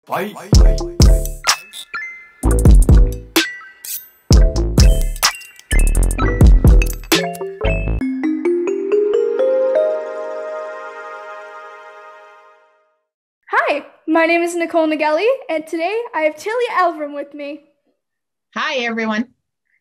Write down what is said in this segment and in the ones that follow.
Bye. Hi, my name is Nicole Nagelli, and today I have Tillie Elvrum with me. Hi, everyone.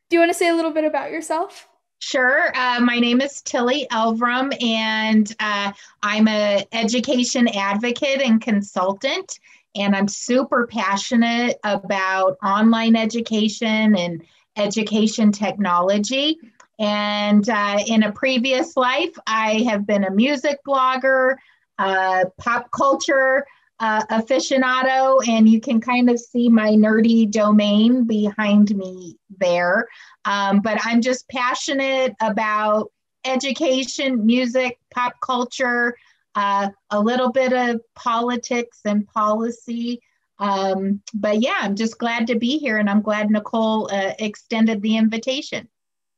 Do you want to say a little bit about yourself? Sure. My name is Tillie Elvrum, and I'm an education advocate and consultant. And I'm super passionate about online education and education technology. And in a previous life, I have been a music blogger, pop culture aficionado, and you can kind of see my nerdy domain behind me there. But I'm just passionate about education, music, pop culture, a little bit of politics and policy. But yeah, I'm just glad to be here, and I'm glad Nicole extended the invitation.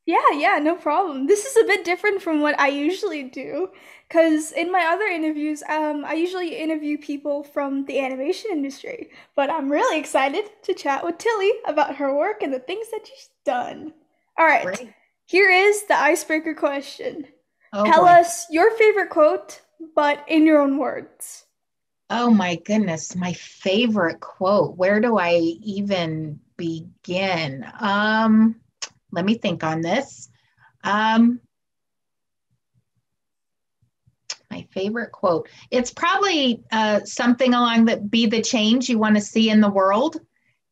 Yeah, no problem. This is a bit different from what I usually do, because in my other interviews, I usually interview people from the animation industry. But I'm really excited to chat with Tillie about her work and the things that she's done. All right, Great. here is the icebreaker question. Oh Tell boy. us your favorite quote, but in your own words. Oh my goodness, my favorite quote. Where do I even begin? Let me think on this. My favorite quote. It's probably something along that be the change you want to see in the world.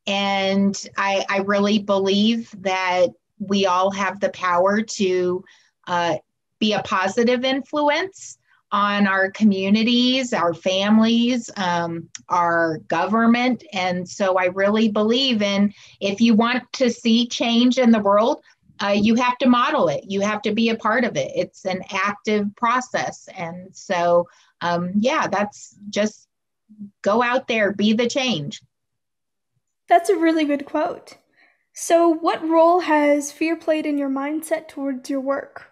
And I really believe that we all have the power to be a positive influence on our communities, our families, our government. And so I really believe in, if you want to see change in the world, you have to model it. You have to be a part of it. It's an active process. And so, yeah, that's just go out there, be the change. That's a really good quote. So, what role has fear played in your mindset towards your work?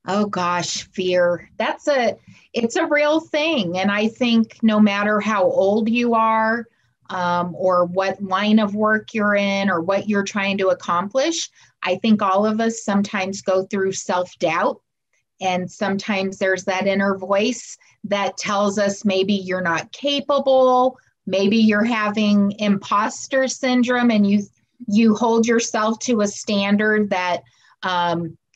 Oh gosh, fear. It's a real thing. And I think no matter how old you are, or what line of work you're in, or what you're trying to accomplish, I think all of us sometimes go through self-doubt. And sometimes there's that inner voice that tells us maybe you're not capable, maybe you're having imposter syndrome, and you hold yourself to a standard that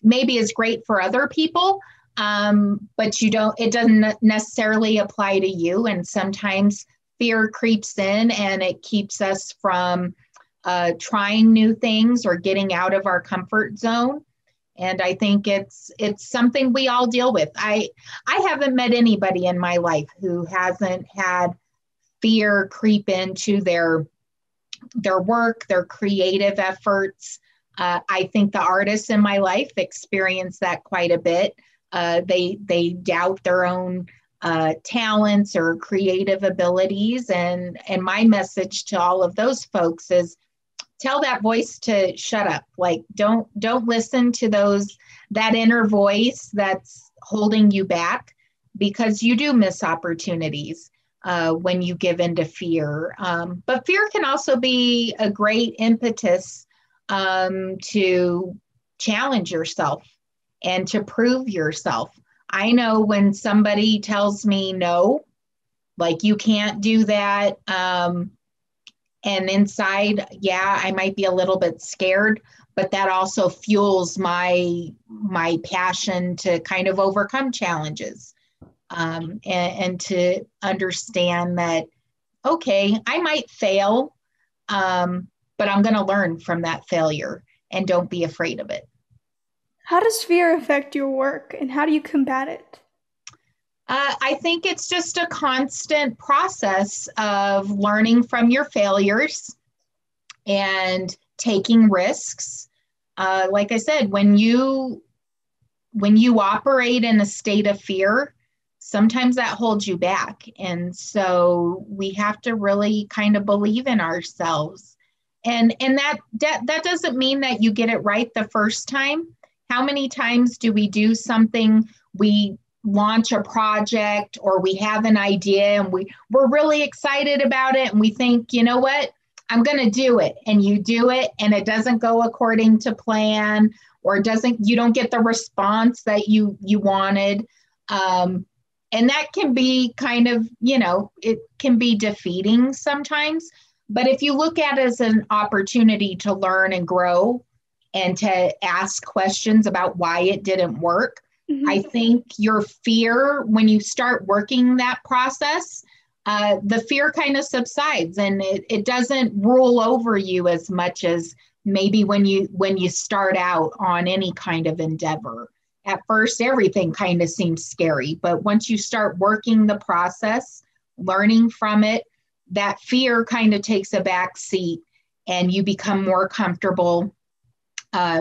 maybe is great for other people, but it doesn't necessarily apply to you. And sometimes fear creeps in and it keeps us from trying new things or getting out of our comfort zone. And I think it's something we all deal with. I haven't met anybody in my life who hasn't had fear creep into their work, their creative efforts. I think the artists in my life experience that quite a bit. They doubt their own talents or creative abilities. And my message to all of those folks is tell that voice to shut up. Like, don't listen to that inner voice that's holding you back, because you do miss opportunities when you give into fear. But fear can also be a great impetus to challenge yourself and to prove yourself. I know when somebody tells me no, like you can't do that, and inside, yeah, I might be a little bit scared, but that also fuels my passion to kind of overcome challenges, and to understand that, okay, I might fail, but I'm going to learn from that failure, and don't be afraid of it. How does fear affect your work and how do you combat it? I think it's just a constant process of learning from your failures and taking risks. Like I said, when you operate in a state of fear, sometimes that holds you back. And so we have to really kind of believe in ourselves. And that doesn't mean that you get it right the first time. How many times do we do something, we launch a project or we have an idea and we're really excited about it and we think, you know what, I'm going to do it. And you do it and it doesn't go according to plan or you don't get the response that you wanted. And that can be kind of, it can be defeating sometimes. But if you look at it as an opportunity to learn and grow and to ask questions about why it didn't work, I think your fear, when you start working that process, the fear kind of subsides and it doesn't rule over you as much as maybe when you start out on any kind of endeavor. At first, everything kind of seems scary, but once you start working the process, learning from it, that fear kind of takes a back seat and you become more comfortable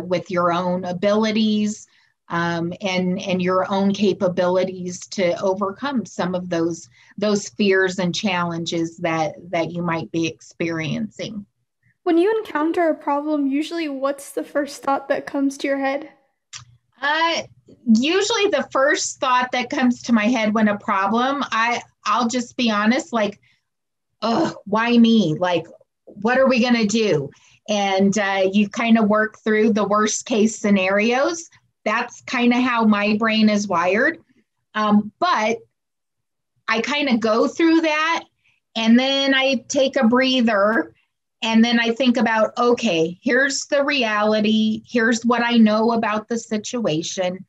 with your own abilities and your own capabilities to overcome some of those fears and challenges that you might be experiencing. When you encounter a problem, usually what's the first thought that comes to your head? Usually the first thought that comes to my head when a problem, I'll just be honest, like, oh, why me? Like, what are we going to do? And you kind of work through the worst case scenarios. That's kind of how my brain is wired. But I kind of go through that and then I take a breather and then I think about, okay, here's the reality. Here's what I know about the situation.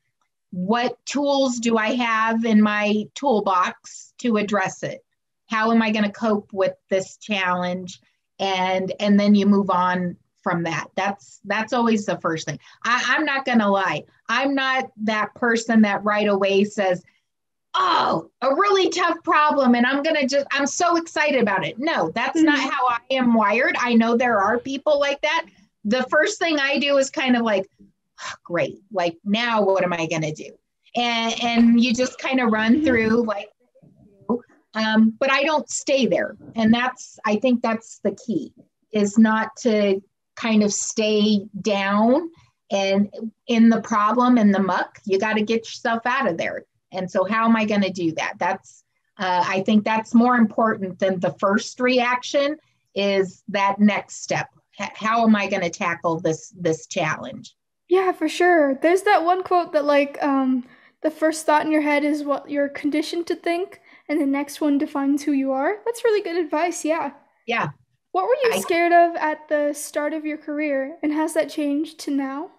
What tools do I have in my toolbox to address it? How am I going to cope with this challenge? And then you move on from that. That's always the first thing. I'm not going to lie. I'm not that person that right away says, oh, a really tough problem. And I'm so excited about it. No, that's not how I am wired. I know there are people like that. The first thing I do is kind of like, oh, great. Like now what am I going to do? And you just kind of run through like, but I don't stay there. And I think that's the key, is not to kind of stay down and in the problem, in the muck. You got to get yourself out of there. And so how am I going to do that? I think that's more important than the first reaction, is that next step. How am I going to tackle this challenge? Yeah, for sure. There's that one quote that the first thought in your head is what you're conditioned to think, and the next one defines who you are. That's really good advice, yeah. Yeah. What were you scared of at the start of your career, and has that changed to now?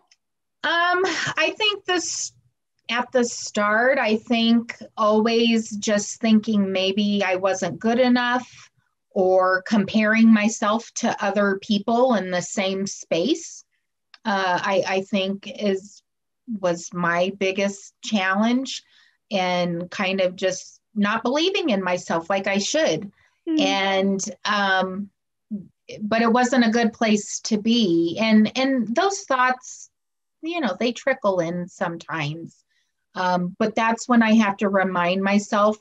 I think at the start, I think always just thinking maybe I wasn't good enough or comparing myself to other people in the same space, I think was my biggest challenge, and kind of just not believing in myself like I should. And but it wasn't a good place to be. And those thoughts, they trickle in sometimes. But that's when I have to remind myself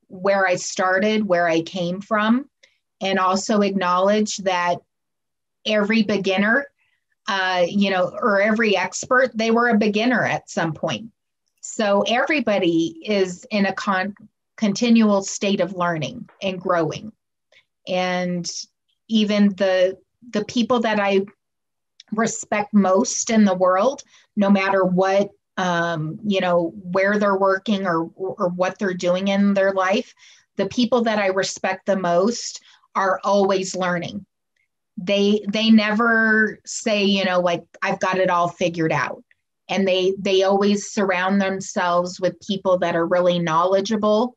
where I started, where I came from, and also acknowledge that every beginner, or every expert, they were a beginner at some point. So everybody is in a continual state of learning and growing. And even the people that I respect most in the world, no matter what, where they're working or what they're doing in their life, the people that I respect the most are always learning. They never say, like, I've got it all figured out. And they always surround themselves with people that are really knowledgeable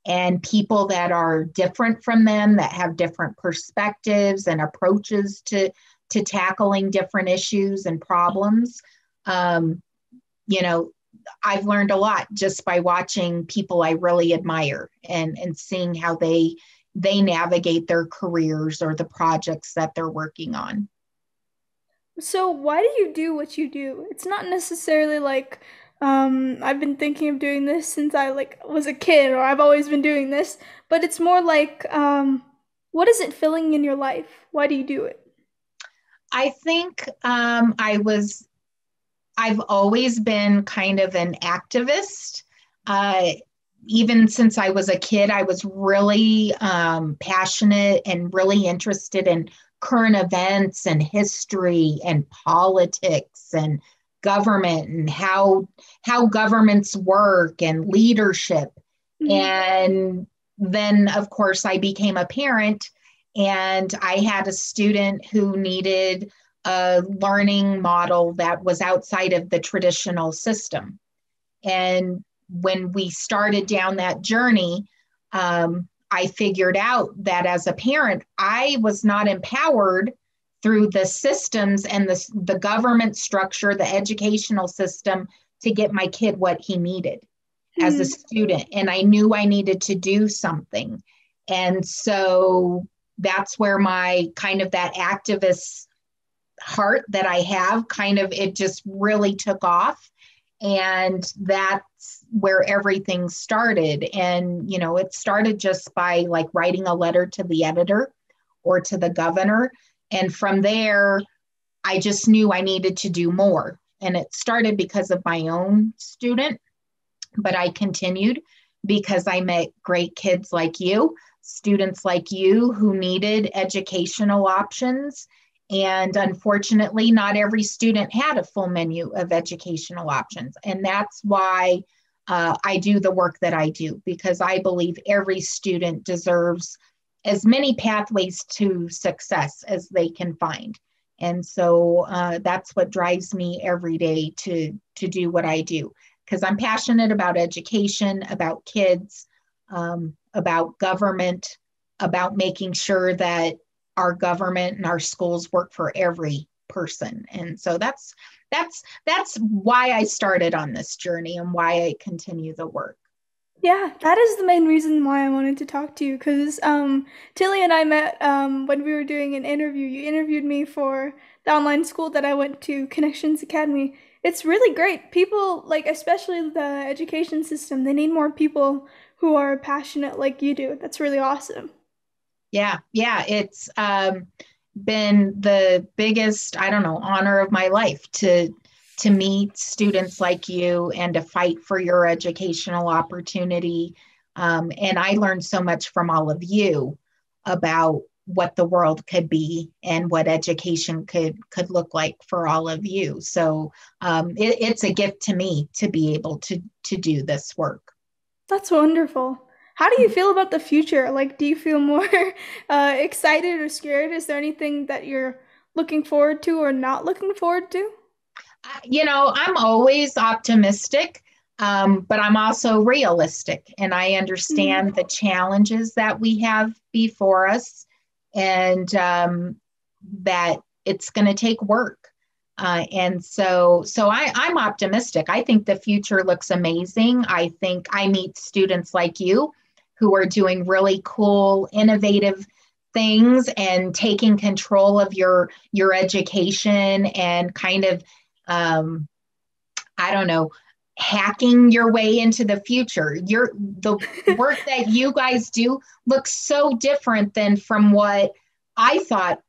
and people that are different from them, that have different perspectives and approaches to tackling different issues and problems. I've learned a lot just by watching people I really admire and seeing how they navigate their careers or the projects that they're working on. So why do you do what you do? It's not necessarily like I've been thinking of doing this since I was a kid, or I've always been doing this, but it's more like what is it filling in your life? Why do you do it? I think I've always been kind of an activist. Uh, Even since I was a kid, I was really passionate and really interested in current events and history and politics and government and how governments work and leadership. Mhm. And then, of course, I became a parent, and I had a student who needed a learning model that was outside of the traditional system. And when we started down that journey, I figured out that as a parent, I was not empowered through the systems and the government structure, the educational system, to get my kid what he needed as a Mhm. student. And I knew I needed to do something. And so that's where my kind of that activist heart that I have kind of, it just really took off. And that's where everything started. And, it started just by like writing a letter to the editor or to the governor. And from there, I just knew I needed to do more. And it started because of my own student, but I continued because I met great kids like you, students like you who needed educational options. And unfortunately, not every student had a full menu of educational options. And that's why I do the work that I do, because I believe every student deserves as many pathways to success as they can find. And so that's what drives me every day to do what I do, because I'm passionate about education, about kids, about government, about making sure that our government and our schools work for every person. And so that's why I started on this journey and why I continue the work. Yeah, that is the main reason why I wanted to talk to you because Tilly and I met when we were doing an interview. You interviewed me for the online school that I went to, Connections Academy. It's really great. People, like, especially the education system, they need more people who are passionate like you do. That's really awesome. Yeah, it's been the biggest, I don't know, honor of my life to meet students like you and to fight for your educational opportunity. And I learned so much from all of you about what the world could be and what education could look like for all of you. So it's a gift to me to be able to do this work. That's wonderful. How do you feel about the future? Like, do you feel more excited or scared? Is there anything that you're looking forward to or not looking forward to? I'm always optimistic, but I'm also realistic, and I Mhm. understand the challenges that we have before us, and that it's going to take work. I'm optimistic. I think the future looks amazing. I think I meet students like you who are doing really cool, innovative things and taking control of your education and kind of um, I don't know, hacking your way into the future. The work that you guys do looks so different than from what I thought,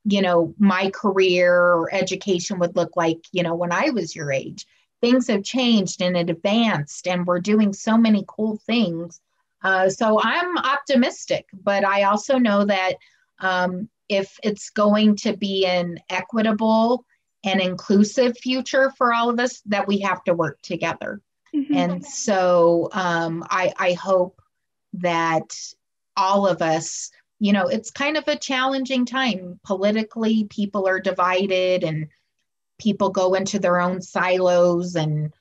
my career or education would look like, when I was your age. Things have changed and it advanced, and we're doing so many cool things. So I'm optimistic, but I also know that if it's going to be an equitable and inclusive future for all of us, that we have to work together. Mhm. And so I hope that all of us, it's kind of a challenging time. Politically, people are divided and people go into their own silos, and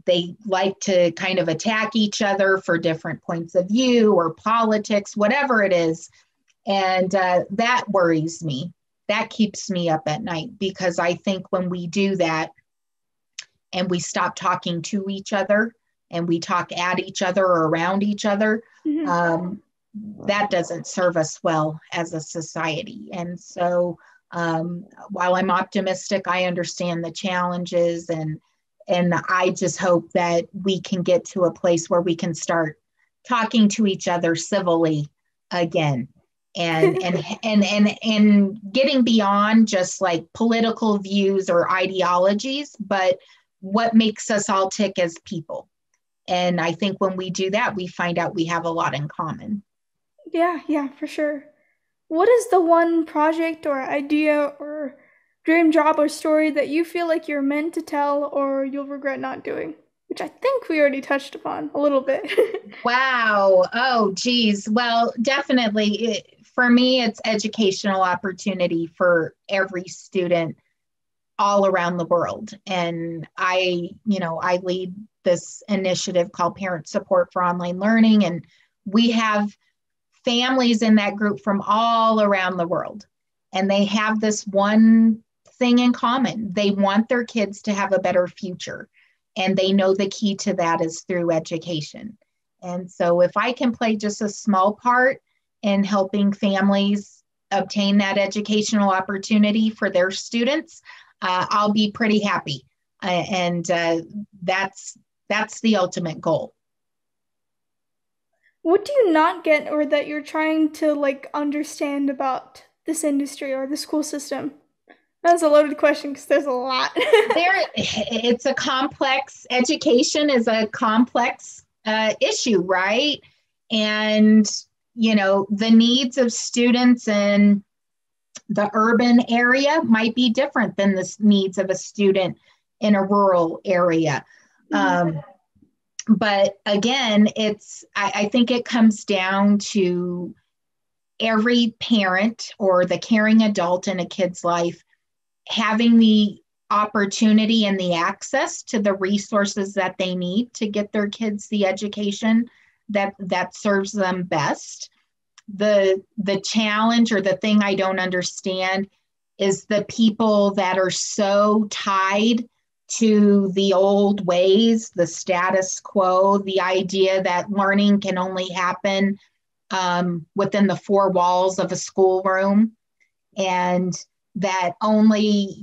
they like to kind of attack each other for different points of view or politics, whatever it is. And that worries me. That keeps me up at night, because I think when we do that and we stop talking to each other and we talk at each other or around each other, Mhm. um, that doesn't serve us well as a society. And so while I'm optimistic, I understand the challenges, and I just hope that we can get to a place where we can start talking to each other civilly again, and getting beyond just like political views or ideologies, but what makes us all tick as people. And I think when we do that, we find out we have a lot in common. Yeah, yeah, for sure. What is the one project or idea or dream job or story that you feel like you're meant to tell or you'll regret not doing? Which I think we already touched upon a little bit. Wow. Oh, geez. Well, definitely. For me, it's educational opportunity for every student all around the world. And I lead this initiative called Parent Support for Online Learning. And we have families in that group from all around the world. And they have this one thing in common. They want their kids to have a better future. And they know the key to that is through education. And so if I can play just a small part in helping families obtain that educational opportunity for their students, I'll be pretty happy. And that's the ultimate goal. What do you not get or that you're trying to like understand about this industry or the school system? That's a loaded question because there's a lot. It's a complex, education is a complex issue, right? And, the needs of students in the urban area might be different than the needs of a student in a rural area. Um, but again, I think it comes down to every parent or the caring adult in a kid's life having the opportunity and the access to the resources that they need to get their kids the education that serves them best. The challenge or the thing I don't understand is the people that are so tied to the old ways, the status quo, the idea that learning can only happen within the four walls of a schoolroom, and that only,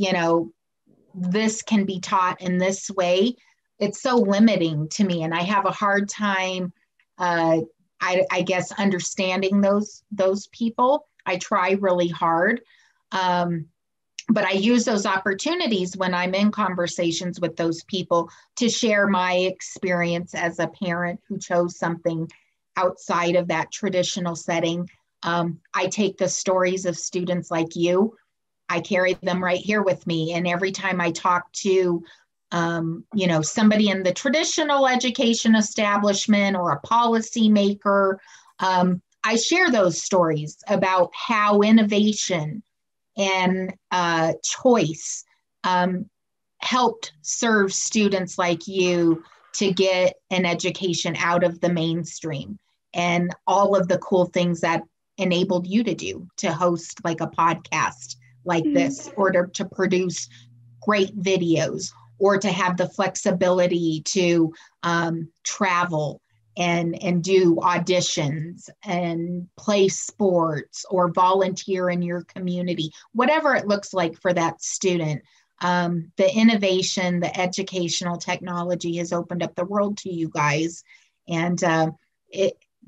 this can be taught in this way. It's so limiting to me, and I have a hard time, I guess, understanding those people. I try really hard, but I use those opportunities when I'm in conversations with those people to share my experience as a parent who chose something outside of that traditional setting. I take the stories of students like you, I carry them right here with me. And every time I talk to, somebody in the traditional education establishment or a policymaker, I share those stories about how innovation and choice helped serve students like you to get an education out of the mainstream, and all of the cool things that enabled you to do, to host like a podcast like this, or to produce great videos, or to have the flexibility to travel and do auditions and play sports or volunteer in your community, whatever it looks like for that student. The innovation, the educational technology has opened up the world to you guys. And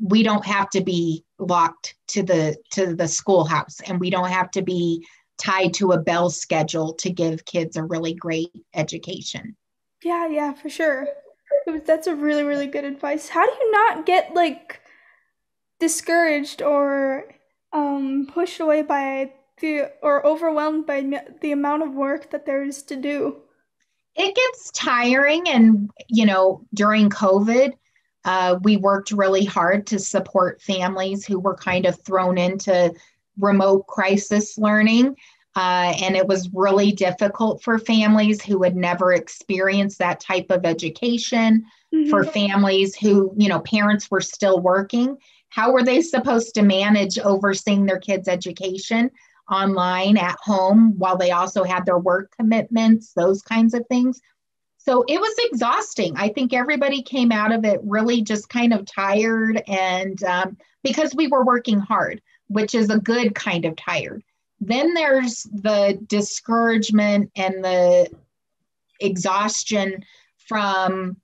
we don't have to be locked to the schoolhouse, and we don't have to be tied to a bell schedule to give kids a really great education. Yeah, yeah, for sure. That's a really, really good advice. How do you not get like discouraged or pushed away by the or overwhelmed by the amount of work that there is to do? It gets tiring. And, during COVID, we worked really hard to support families who were kind of thrown into remote crisis learning. And it was really difficult for families who had never experienced that type of education, for Hmm. families who, parents were still working. How were they supposed to manage overseeing their kids' education online at home while they also had their work commitments, those kinds of things? So it was exhausting. I think everybody came out of it really just kind of tired, and because we were working hard, which is a good kind of tired. Then there's the discouragement and the exhaustion from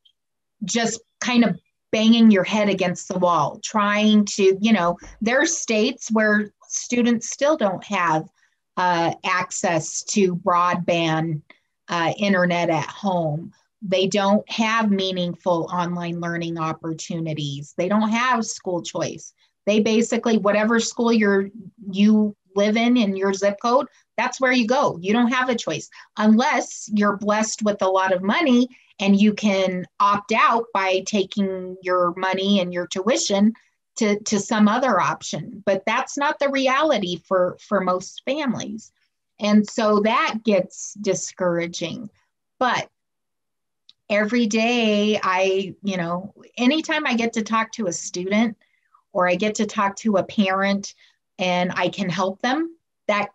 just kind of banging your head against the wall, trying to, there are states where students still don't have access to broadband internet at home, They don't have meaningful online learning opportunities. They don't have school choice. They basically, whatever school you live in your zip code, that's where you go. You don't have a choice unless you're blessed with a lot of money and you can opt out by taking your money and your tuition to some other option. But that's not the reality for most families. And so that gets discouraging. But every day anytime I get to talk to a student or I get to talk to a parent and I can help them, that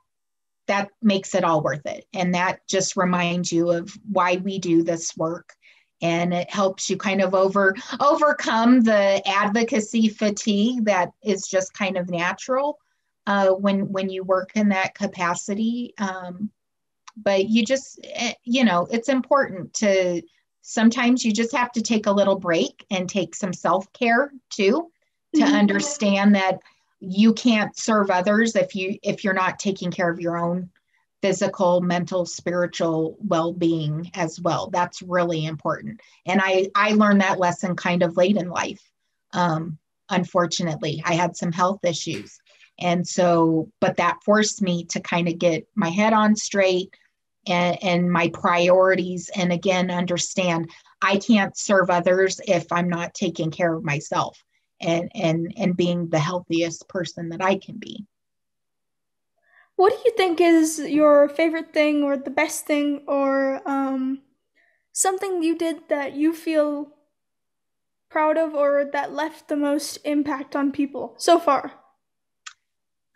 makes it all worth it. And that just reminds you of why we do this work. And it helps you kind of overcome the advocacy fatigue that is just kind of natural when you work in that capacity. But you just, it's important to, sometimes you just have to take a little break and take some self-care too, to understand that you can't serve others if you're not taking care of your own physical, mental, spiritual well-being as well. That's really important. And I learned that lesson kind of late in life. Unfortunately, I had some health issues. And so, but that forced me to kind of get my head on straight and my priorities. And again, understand I can't serve others if I'm not taking care of myself and being the healthiest person that I can be. What do you think is your favorite thing or the best thing or something you did that you feel proud of or that left the most impact on people so far?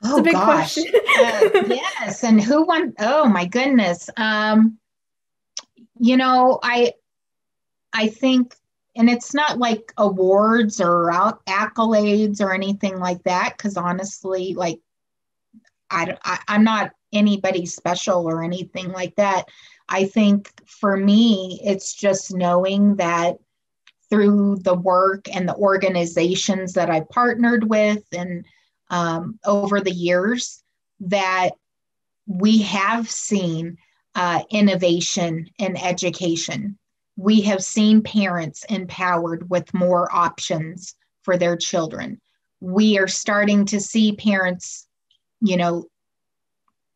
It's a Oh big question. gosh. Yes. And who won? Oh my goodness. You know, I think, and it's not like awards or accolades or anything like that, because honestly, like I'm not anybody special or anything like that. I think for me, it's just knowing that through the work and the organizations that I've partnered with and over the years, that we have seen innovation in education. We have seen parents empowered with more options for their children. We are starting to see parents,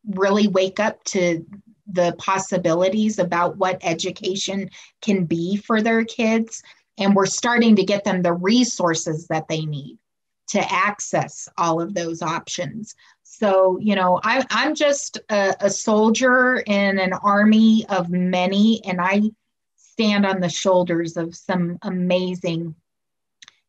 really wake up to the possibilities about what education can be for their kids. And we're starting to get them the resources that they need to access all of those options. So, I'm just a soldier in an army of many, and I stand on the shoulders of some amazing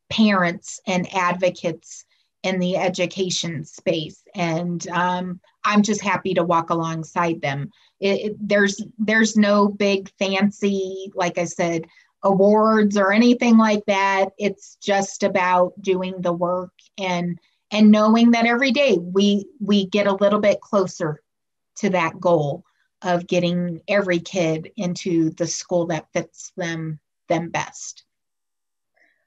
parents and advocates in the education space. And I'm just happy to walk alongside them. There's no big fancy, like I said, awards or anything like that. It's just about doing the work and knowing that every day we get a little bit closer to that goal of getting every kid into the school that fits them best.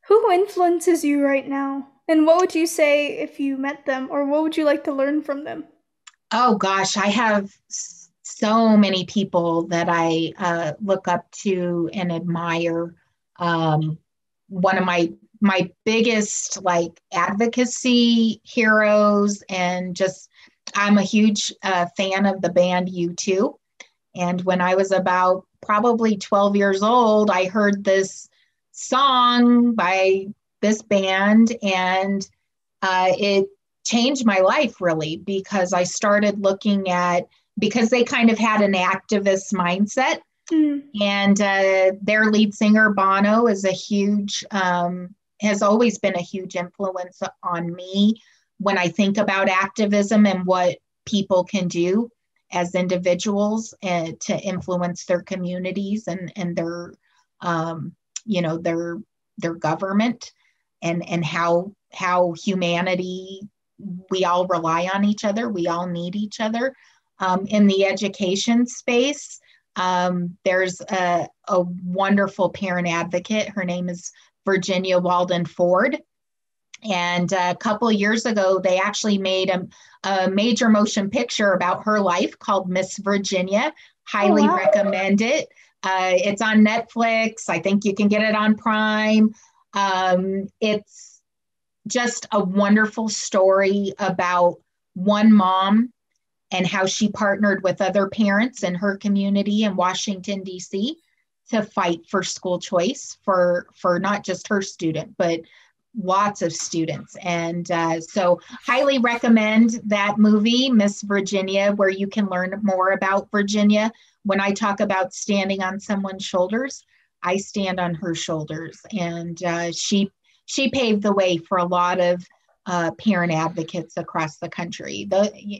Who influences you right now? And what would you say if you met them, or what would you like to learn from them? Oh gosh, I have so many people that I look up to and admire. One of my biggest like advocacy heroes, and just I'm a huge fan of the band U2. And when I was about probably 12 years old, I heard this song by this band, and it changed my life really, because I started looking at, because they kind of had an activist mindset. Mm. And their lead singer, Bono, is has always been a huge influence on me when I think about activism and what people can do as individuals to influence their communities and their, their government and how humanity, we all rely on each other. We all need each other. In the education space, there's a wonderful parent advocate. Her name is Virginia Walden Ford. And a couple of years ago, they actually made a major motion picture about her life called Miss Virginia. Oh, Highly wow. recommend it. It's on Netflix. I think you can get it on Prime. It's just a wonderful story about one mom and how she partnered with other parents in her community in Washington, D.C. to fight for school choice for not just her student, but lots of students. And so highly recommend that movie, Miss Virginia, where you can learn more about Virginia. When I talk about standing on someone's shoulders, I stand on her shoulders. And she paved the way for a lot of parent advocates across the country.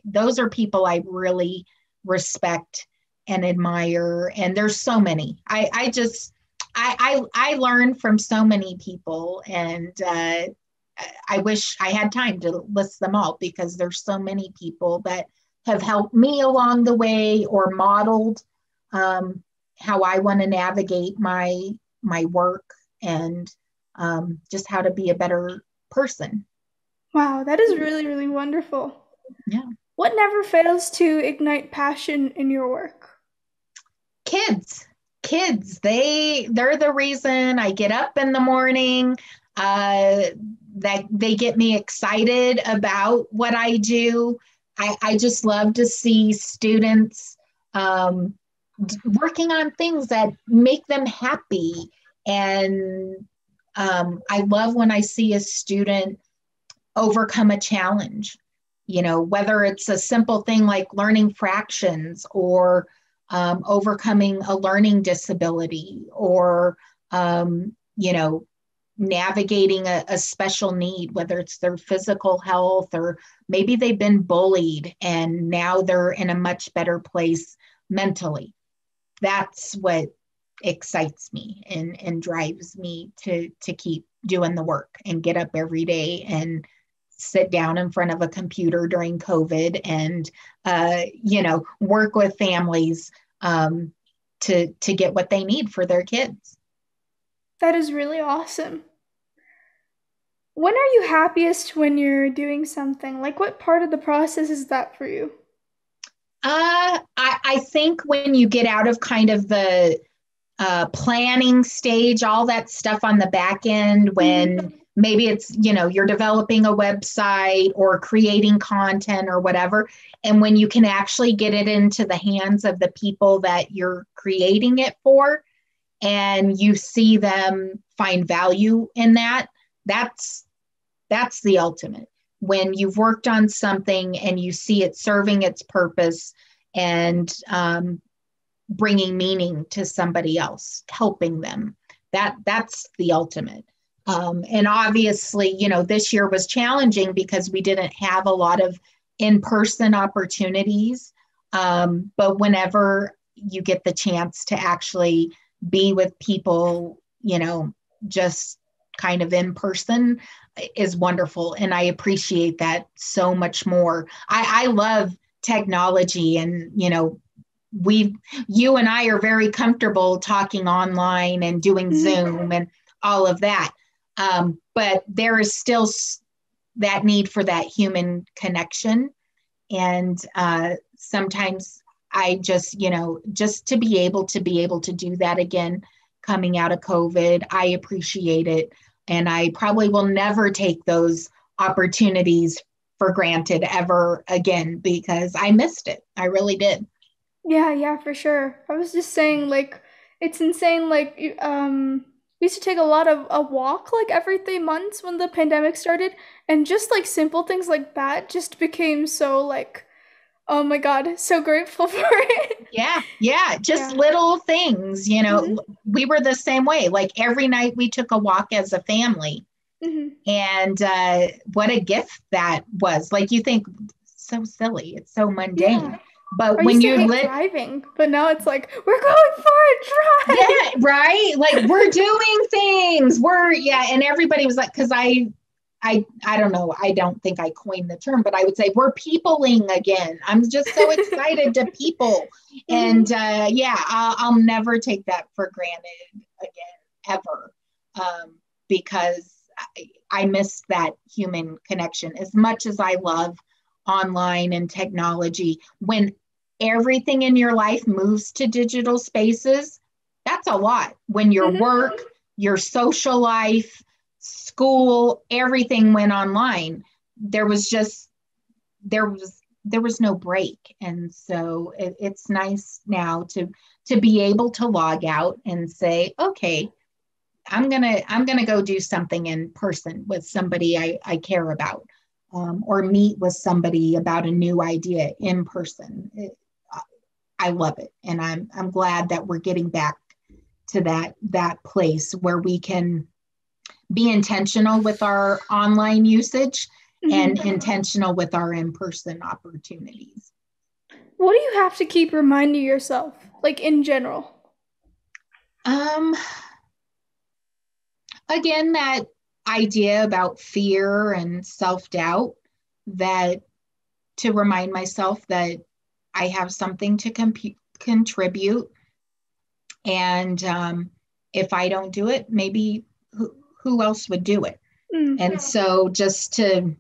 Those are people I really respect and admire. And there's so many. I learn from so many people, and I wish I had time to list them all because there's so many people that have helped me along the way or modeled how I want to navigate my work and just how to be a better person. Wow, that is really, really wonderful. Yeah. What never fails to ignite passion in your work? Kids, they're the reason I get up in the morning. That they get me excited about what I do. I just love to see students working on things that make them happy. And I love when I see a student overcome a challenge, whether it's a simple thing like learning fractions or overcoming a learning disability or, navigating a special need, whether it's their physical health or maybe they've been bullied and now they're in a much better place mentally. That's what excites me and drives me to keep doing the work and get up every day and sit down in front of a computer during COVID and, work with families to get what they need for their kids. That is really awesome. When are you happiest when you're doing something? Like, what part of the process is that for you? I think when you get out of kind of the planning stage, all that stuff on the back end, when maybe it's, you're developing a website or creating content or whatever, and when you can actually get it into the hands of the people that you're creating it for, and you see them find value in that, that's the ultimate. When you've worked on something and you see it serving its purpose and bringing meaning to somebody else, helping them, that's the ultimate. And obviously, this year was challenging because we didn't have a lot of in-person opportunities. But whenever you get the chance to actually be with people, just kind of in person is wonderful. And I appreciate that so much more. I love technology and, you and I are very comfortable talking online and doing Zoom and all of that. But there is still that need for that human connection. And sometimes I just, just to be able to do that again, coming out of COVID, I appreciate it. And I probably will never take those opportunities for granted ever again because I missed it. I really did. Yeah, for sure. I was just saying, like, it's insane. Like, we used to take a lot of a walk like every 3 months when the pandemic started, and just like simple things like that just became so like, oh my God, so grateful for it. Yeah. Just Yeah. little things, we were the same way. Like every night we took a walk as a family. Hmm. And what a gift that was. Like you think, so silly, it's so mundane. Yeah. I But when used to you hate lit, driving, but now it's like, we're going for a drive. yeah, right. Like we're doing things. And everybody was like, because I don't know, I don't think I coined the term, but I would say we're peopling again. I'm just so excited to people. And I'll never take that for granted again, ever. Because I miss that human connection as much as I love online and technology. When everything in your life moves to digital spaces, That's a lot when your Hmm. work, your social life, school, everything went online. There was just there was no break. And so it's nice now to be able to log out and say, okay, I'm gonna go do something in person with somebody I care about, or meet with somebody about a new idea in person. I love it, and I'm glad that we're getting back to that place where we can be intentional with our online usage and Hmm. intentional with our in-person opportunities. What do you have to keep reminding yourself, like in general? Um, Again, that idea about fear and self-doubt, that to remind myself that I have something to contribute. And if I don't do it, maybe who else would do it? Mm. And so just to,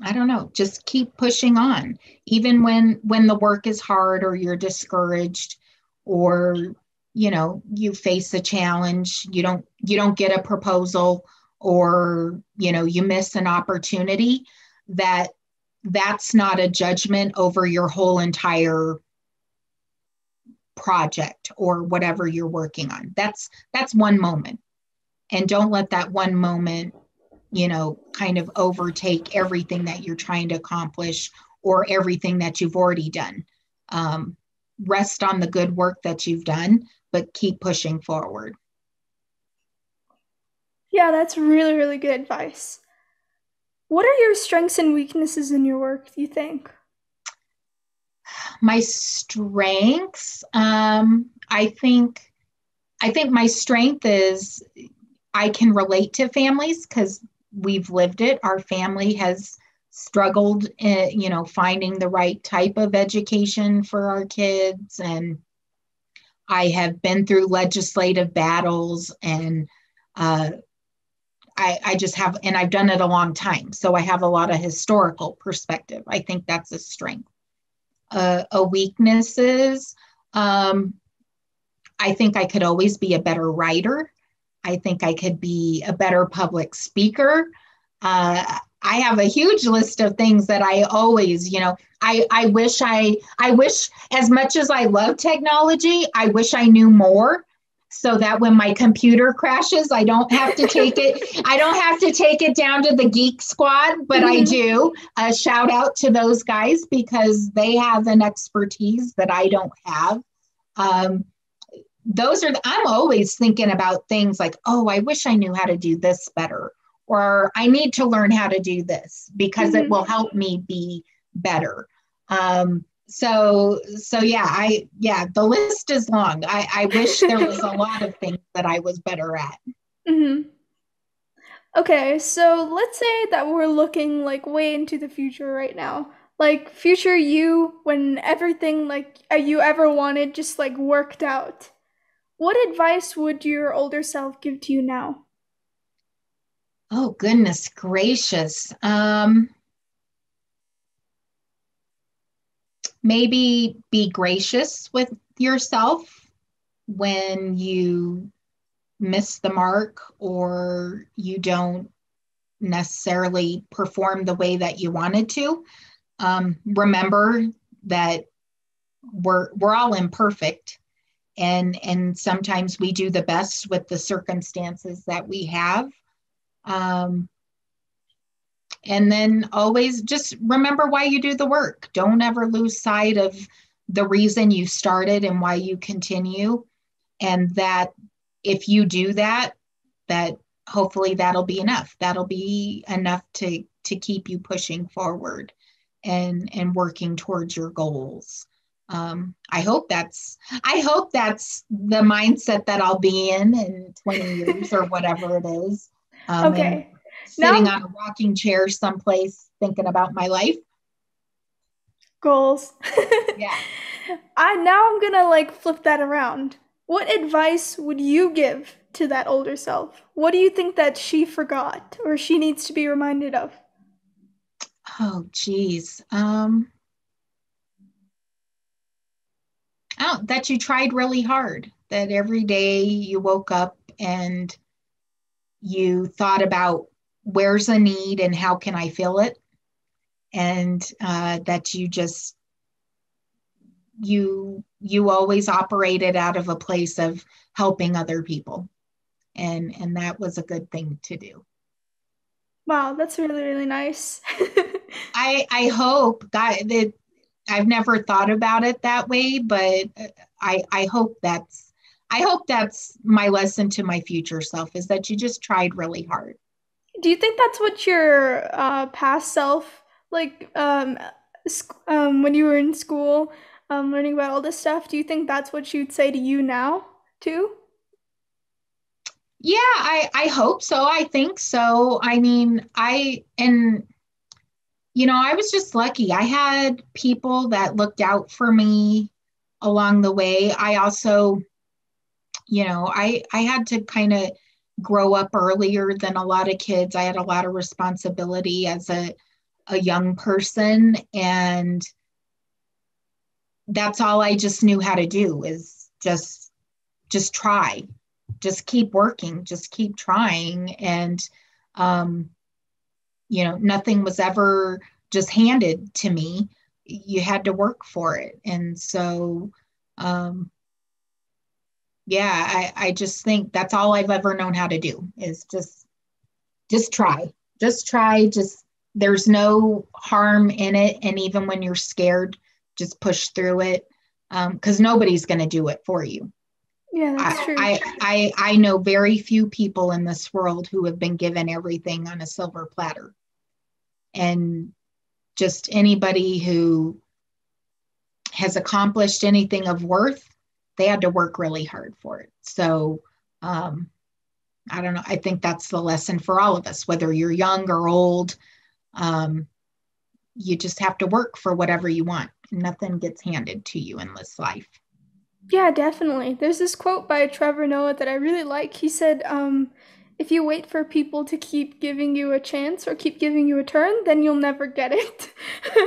I don't know, just keep pushing on, even when the work is hard or you're discouraged, or you face a challenge, you don't get a proposal, or you miss an opportunity. That's not a judgment over your whole entire project or whatever you're working on. That's one moment, and don't let that one moment kind of overtake everything that you're trying to accomplish or everything that you've already done. um, Rest on the good work that you've done, but keep pushing forward. Yeah, that's really, really good advice. What are your strengths and weaknesses in your work, do you think? My strengths, I think my strength is I can relate to families because we've lived it. Our family has struggled, finding the right type of education for our kids. And I have been through legislative battles, and uh, I just have, and I've done it a long time. So I have a lot of historical perspective. I think that's a strength. A weakness is, um, I think I could always be a better writer. I think I could be a better public speaker. I have a huge list of things that I always, I wish as much as I love technology, I wish I knew more so that when my computer crashes, I don't have to take it down to the geek squad, but I Hmm. do. Shout out to those guys because they have an expertise that I don't have. Um, I'm always thinking about things like, oh, I wish I knew how to do this better, or I need to learn how to do this because it Hmm. will help me be better. So yeah, the list is long. I wish there was a lot of things that I was better at. Hmm. Okay, so let's say that we're looking like way into the future right now. Like future you when everything like you ever wanted just like worked out. What advice would your older self give to you now? Oh goodness gracious. Maybe be gracious with yourself when you miss the mark or you don't necessarily perform the way that you wanted to. Remember that we're all imperfect, and sometimes we do the best with the circumstances that we have. Um, and then always just remember why you do the work. Don't ever lose sight of the reason you started and why you continue. And that if you do that, that hopefully that'll be enough. That'll be enough to keep you pushing forward and working towards your goals. I hope that's the mindset that I'll be in 20 years or whatever it is. And Okay. sitting Now on a rocking chair someplace thinking about my life. goals. Yeah. I'm gonna like flip that around. What advice would you give to that older self? What do you think that she forgot or she needs to be reminded of? Oh, geez. Oh, that you tried really hard, that every day you woke up and you thought about where's a need and how can I fill it, and that you always operated out of a place of helping other people, and that was a good thing to do. Wow, that's really, really nice. I hope that I've never thought about it that way, but I hope that's my lesson to my future self, is that you just tried really hard. Do you think that's what your past self, like when you were in school, learning about all this stuff, do you think that's what you'd say to you now, too? Yeah, I hope so. I think so. I mean, I was just lucky. I had people that looked out for me along the way. I also, I had to kind of grow up earlier than a lot of kids. I had a lot of responsibility as a young person, and that's all I just knew how to do, is just try, just keep working, just keep trying. And um, nothing was ever just handed to me. You had to work for it. And so, um, yeah, I just think that's all I've ever known how to do, is just try, just there's no harm in it. And even when you're scared, just push through it, because nobody's going to do it for you. Yeah, that's true. I know very few people in this world who have been given everything on a silver platter. And just anybody who has accomplished anything of worth, they had to work really hard for it. So I don't know. I think that's the lesson for all of us, whether you're young or old. You just have to work for whatever you want. Nothing gets handed to you in this life. Yeah, definitely. There's this quote by Trevor Noah that I really like. He said, if you wait for people to keep giving you a chance or keep giving you a turn, then you'll never get it.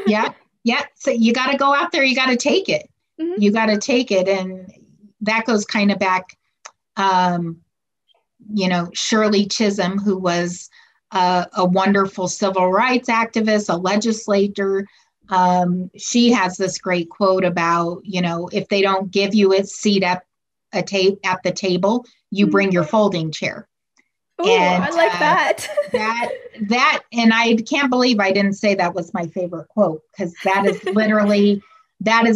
Yeah. Yeah. So you got to go out there. You got to take it. Hmm. You got to take it. And that goes kind of back, um, Shirley Chisholm, who was a wonderful civil rights activist, a legislator. She has this great quote about, if they don't give you a seat at at the table, you bring your folding chair. Oh, And I like that. and I can't believe I didn't say that was my favorite quote, because that has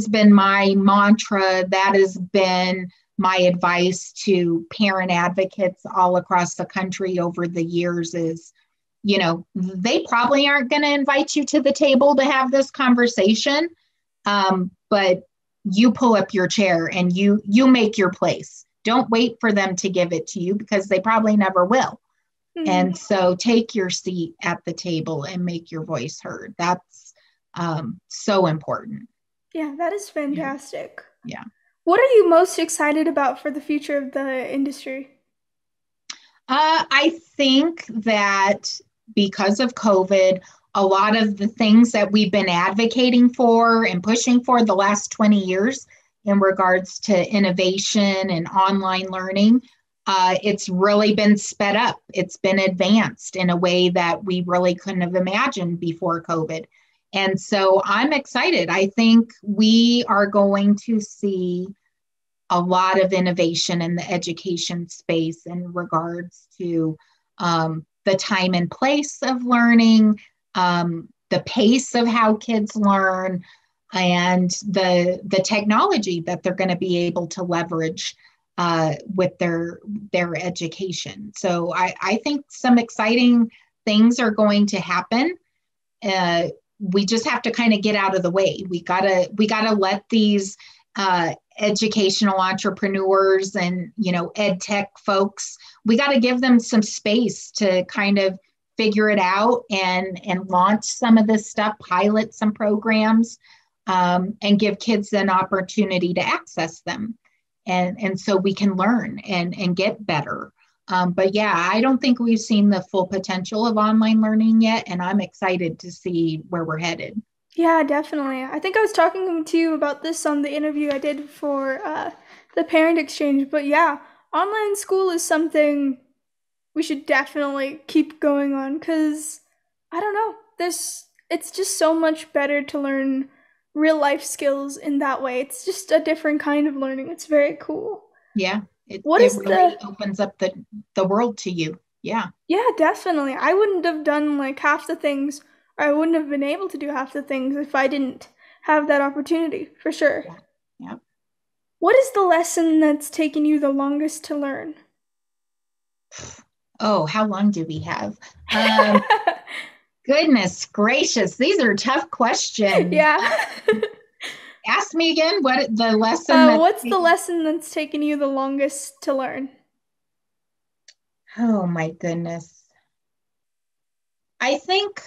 been my mantra. That has been my advice to parent advocates all across the country over the years is, they probably aren't going to invite you to the table to have this conversation, but you pull up your chair and you make your place. Don't wait for them to give it to you, because they probably never will. Mhm. And so take your seat at the table and make your voice heard. That's so important. Yeah, that is Yeah. fantastic. Yeah. What are you most excited about for the future of the industry? I think that because of COVID, a lot of the things that we've been advocating for and pushing for the last 20 years in regards to innovation and online learning, it's really been sped up. It's been advanced in a way that we really couldn't have imagined before COVID. And so I'm excited. I think we are going to see a lot of innovation in the education space in regards to the time and place of learning, the pace of how kids learn, and the technology that they're going to be able to leverage with their education. So I think some exciting things are going to happen. We just have to kind of get out of the way. We gotta let these educational entrepreneurs and ed tech folks, we got to give them some space to kind of figure it out and launch some of this stuff, pilot some programs, and give kids an opportunity to access them, and so we can learn and get better. But yeah, I don't think we've seen the full potential of online learning yet, and I'm excited to see where we're headed. Yeah, definitely. I think I was talking to you about this on the interview I did for the parent exchange. But yeah, online school is something we should definitely keep going on because I don't know, there's it's just so much better to learn real life skills in that way. It's just a different kind of learning. It's very cool. Yeah, it, What it is really the opens up the world to you. Yeah, Yeah, definitely. I wouldn't have done like half the things, or I wouldn't have been able to do half the things if I didn't have that opportunity, for sure. yeah, yeah. What is the lesson that's taken you the longest to learn? Oh, how long do we have? Goodness gracious, these are tough questions. Yeah. Ask me again what the lesson that's What's the lesson that's taken you the longest to learn? oh my goodness. I think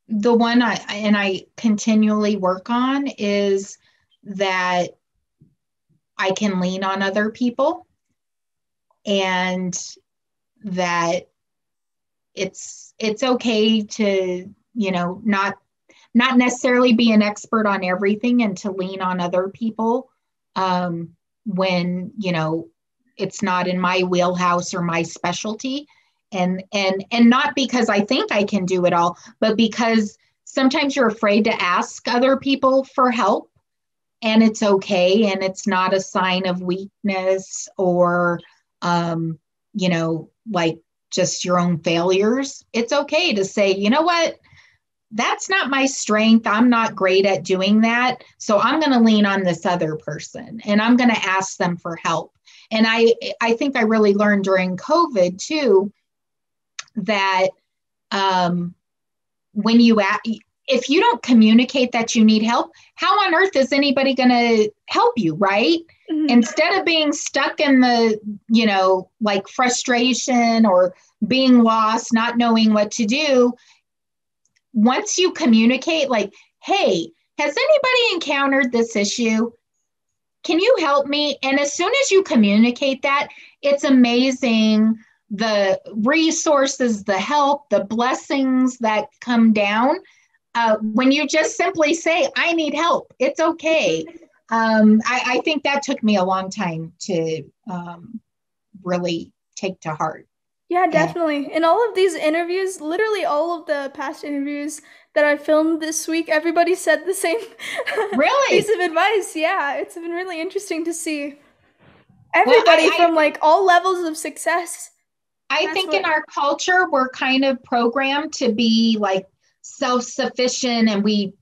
the one I continually work on is that I can lean on other people and that it's okay to, not necessarily be an expert on everything and to lean on other people when it's not in my wheelhouse or my specialty, and not because I think I can do it all, but because sometimes you're afraid to ask other people for help, and it's okay, and it's not a sign of weakness or like just your own failures. It's okay to say, you know what, that's not my strength. I'm not great at doing that. So I'm going to lean on this other person and I'm going to ask them for help. And I think I really learned during COVID too, that when if you don't communicate that you need help, how on earth is anybody going to help you, right? Mhm. Instead of being stuck in the, like frustration or being lost, not knowing what to do, once you communicate, like, hey, has anybody encountered this issue? Can you help me? And as soon as you communicate that, it's amazing the resources, the help, the blessings that come down when you just simply say, I need help. It's okay. I think that took me a long time to really take to heart. Yeah, And definitely. In all of these interviews, literally all of the past interviews that I filmed this week, everybody said the same piece really, of advice. Yeah, it's been really interesting to see well, everybody from like all levels of success. I That's think in what. our culture, we're kind of programmed to be like self sufficient and we,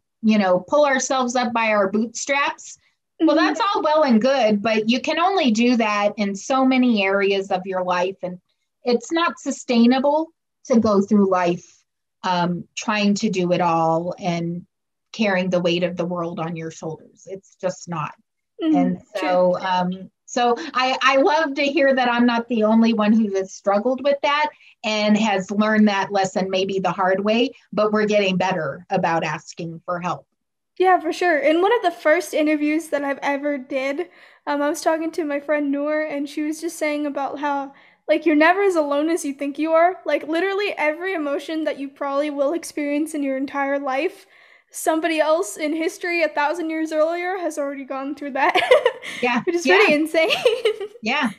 pull ourselves up by our bootstraps. Well, Mhm. that's all well and good, but you can only do that in so many areas of your life. And it's not sustainable to go through life trying to do it all and carrying the weight of the world on your shoulders. It's just not. And True. so I love to hear that I'm not the only one who has struggled with that and has learned that lesson maybe the hard way, but we're getting better about asking for help. Yeah, for sure. In one of the first interviews that I've ever did, I was talking to my friend Noor, and she was just saying about how like you're never as alone as you think you are. Like literally every emotion that you probably will experience in your entire life, somebody else in history 1,000 years earlier has already gone through that, Yeah, which is yeah, pretty insane. yeah.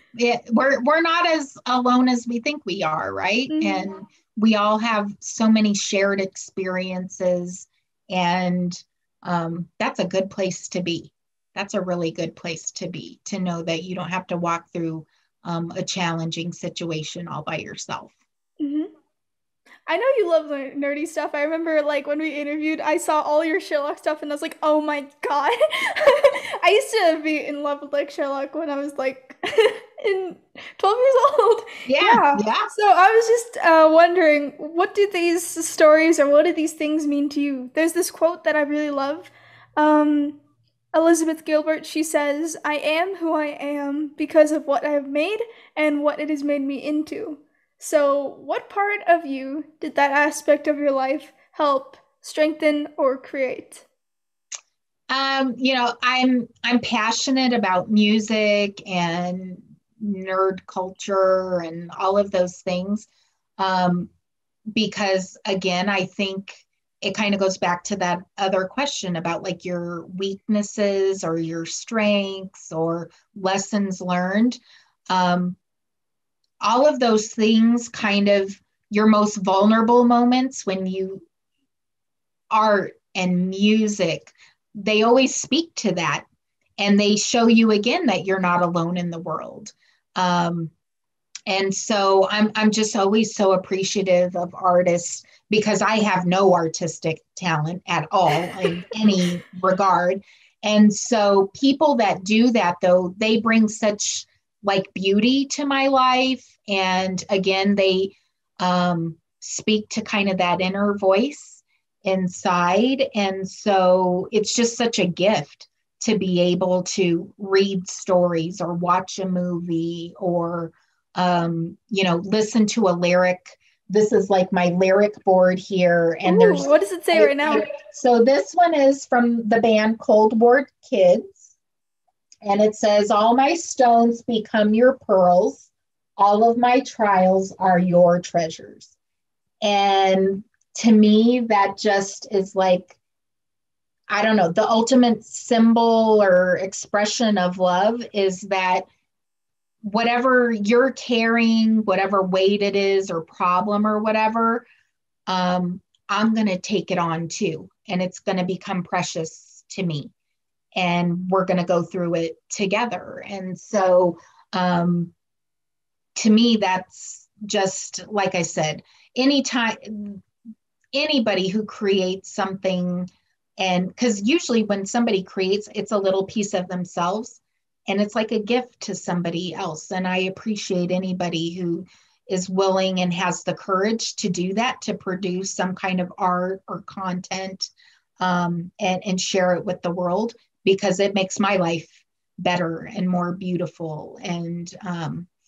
We're not as alone as we think we are, right? Mhm. And we all have so many shared experiences, and that's a good place to be. That's a really good place to be, to know that you don't have to walk through a challenging situation all by yourself. Mhm. I know you love nerdy stuff. I remember like when we interviewed, I saw all your Sherlock stuff and I was like, "Oh my God." I used to be in love with like Sherlock when I was like in 12 years old. Yeah, Yeah. yeah. So I was just wondering, what do these stories or what do these things mean to you? There's this quote that I really love. Um, Elizabeth Gilbert, she says, I am who I am because of what I have made and what it has made me into. So, what part of you did that aspect of your life help strengthen or create? I'm passionate about music and nerd culture and all of those things. Um, because again, I think it kind of goes back to that other question about like your weaknesses or your strengths or lessons learned. Um, all of those things kind of your most vulnerable moments when you art and music, they always speak to that and they show you again that you're not alone in the world. Um, and so I'm just always so appreciative of artists because I have no artistic talent at all in any regard. And so people that do that though, they bring such like beauty to my life. And again, they speak to kind of that inner voice inside. And so it's just such a gift to be able to read stories or watch a movie or listen to a lyric. This is like my lyric board here. And Ooh, what does it say right now? So this one is from the band Cold War Kids. And it says, all my stones become your pearls. All of my trials are your treasures. And to me, that just is like, I don't know, the ultimate symbol or expression of love is that whatever you're carrying, whatever weight it is or problem or whatever, I'm going to take it on too. And it's going to become precious to me. And we're going to go through it together. And so to me, that's just, like I said, anytime, anybody who creates something, and because usually when somebody creates, it's a little piece of themselves and it's like a gift to somebody else. And I appreciate anybody who is willing and has the courage to do that, to produce some kind of art or content and share it with the world, because it makes my life better and more beautiful and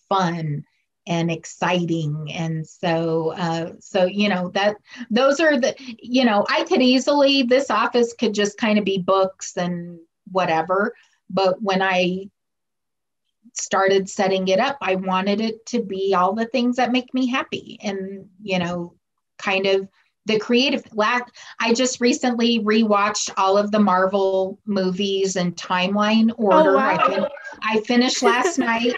fun and exciting. And so that those are the, I could easily, this office could just kind of be books and whatever. But when I started setting it up, I wanted it to be all the things that make me happy and, kind of the creative. I just recently rewatched all of the Marvel movies in timeline Oh, order. wow. I finished last night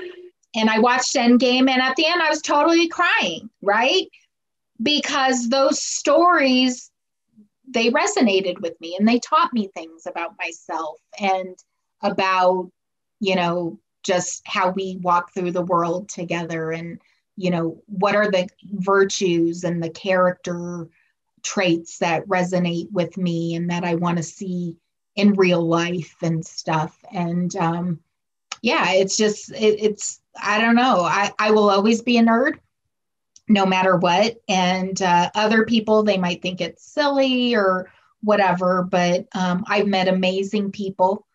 and I watched Endgame, and at the end I was totally crying, right? Because those stories, they resonated with me and they taught me things about myself and about, just how we walk through the world together and, what are the virtues and the character traits that resonate with me and that I want to see in real life and stuff. And it's just, it's, I don't know. I will always be a nerd no matter what. And other people, they might think it's silly or whatever, but I've met amazing people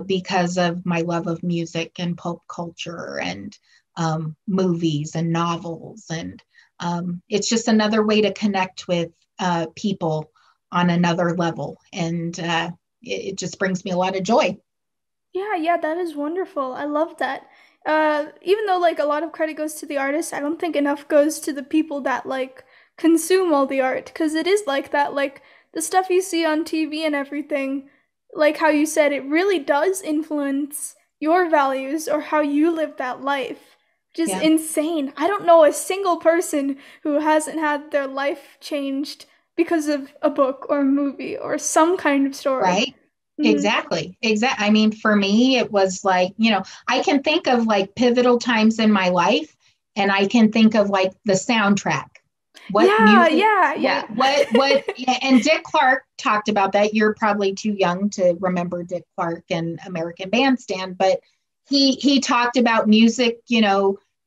because of my love of music and pop culture and movies and novels. And it's just another way to connect with people on another level. And it just brings me a lot of joy. Yeah, that is wonderful. I love that. Even though like a lot of credit goes to the artist, I don't think enough goes to the people that like consume all the art, because it is like that, like the stuff you see on TV and everything, like how you said, it really does influence your values or how you live that life. Which is Yeah. insane. I don't know a single person who hasn't had their life changed because of a book or a movie or some kind of story. Right. Mhm. Exactly. Exactly. I mean, for me, it was like, I can think of like pivotal times in my life and I can think of like the soundtrack. What Yeah, music? yeah, Yeah. yeah. Yeah, and Dick Clark talked about that. You're probably too young to remember Dick Clark and American Bandstand, but he talked about music,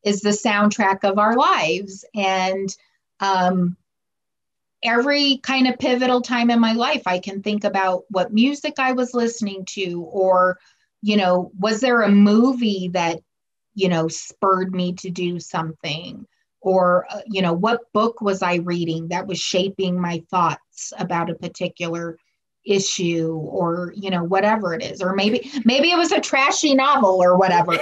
is the soundtrack of our lives. And um, every kind of pivotal time in my life, I can think about what music I was listening to, or, was there a movie that, spurred me to do something? Or, what book was I reading that was shaping my thoughts about a particular issue, or, whatever it is. Or maybe it was a trashy novel or whatever.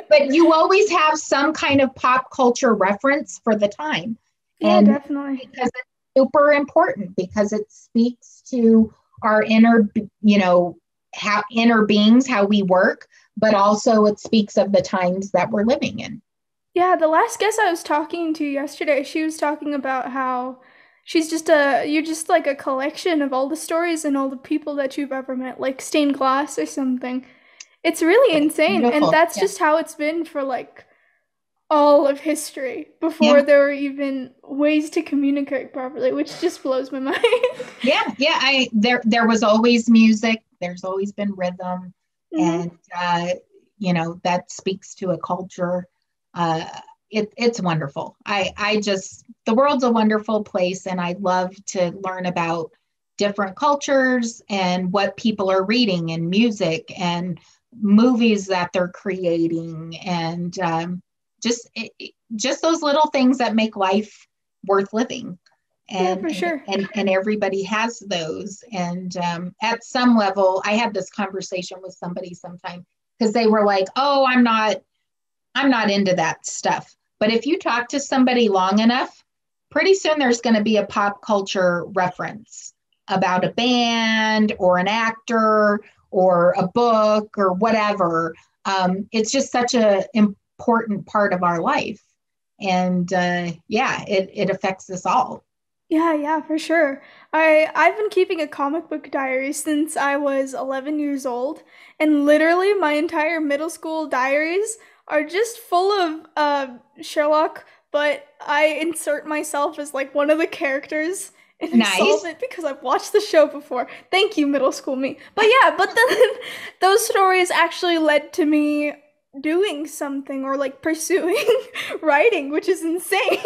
But you always have some kind of pop culture reference for the time. Yeah, And definitely. because super important because it speaks to our inner, how inner beings, how we work, but also it speaks of the times that we're living in. Yeah, the last guest I was talking to yesterday, she was talking about how you're just like a collection of all the stories and all the people that you've ever met, like stained glass or something. It's really insane, and Beautiful. that's Yeah. just how it's been for like all of history before Yeah. there were even ways to communicate properly, which just blows my mind. Yeah. Yeah. There was always music. There's always been rhythm. Hmm. And, that speaks to a culture. Uh, it's wonderful. The world's a wonderful place, and I love to learn about different cultures and what people are reading and music and movies that they're creating, and just just those little things that make life worth living. Yeah, And for sure. and everybody has those. And at some level, I had this conversation with somebody sometime because they were like, "Oh, I'm not into that stuff." But if you talk to somebody long enough, pretty soon there's going to be a pop culture reference about a band or an actor or a book or whatever. It's just such an important part of our life. And yeah, it affects us all. Yeah, yeah, for sure. I've been keeping a comic book diary since I was 11 years old, and literally my entire middle school diaries are just full of Sherlock, but I insert myself as like one of the characters and I solve Nice. it because I've watched the show before. Thank you, middle school me. But yeah, but then those stories actually led to me doing something or like pursuing writing, which is insane.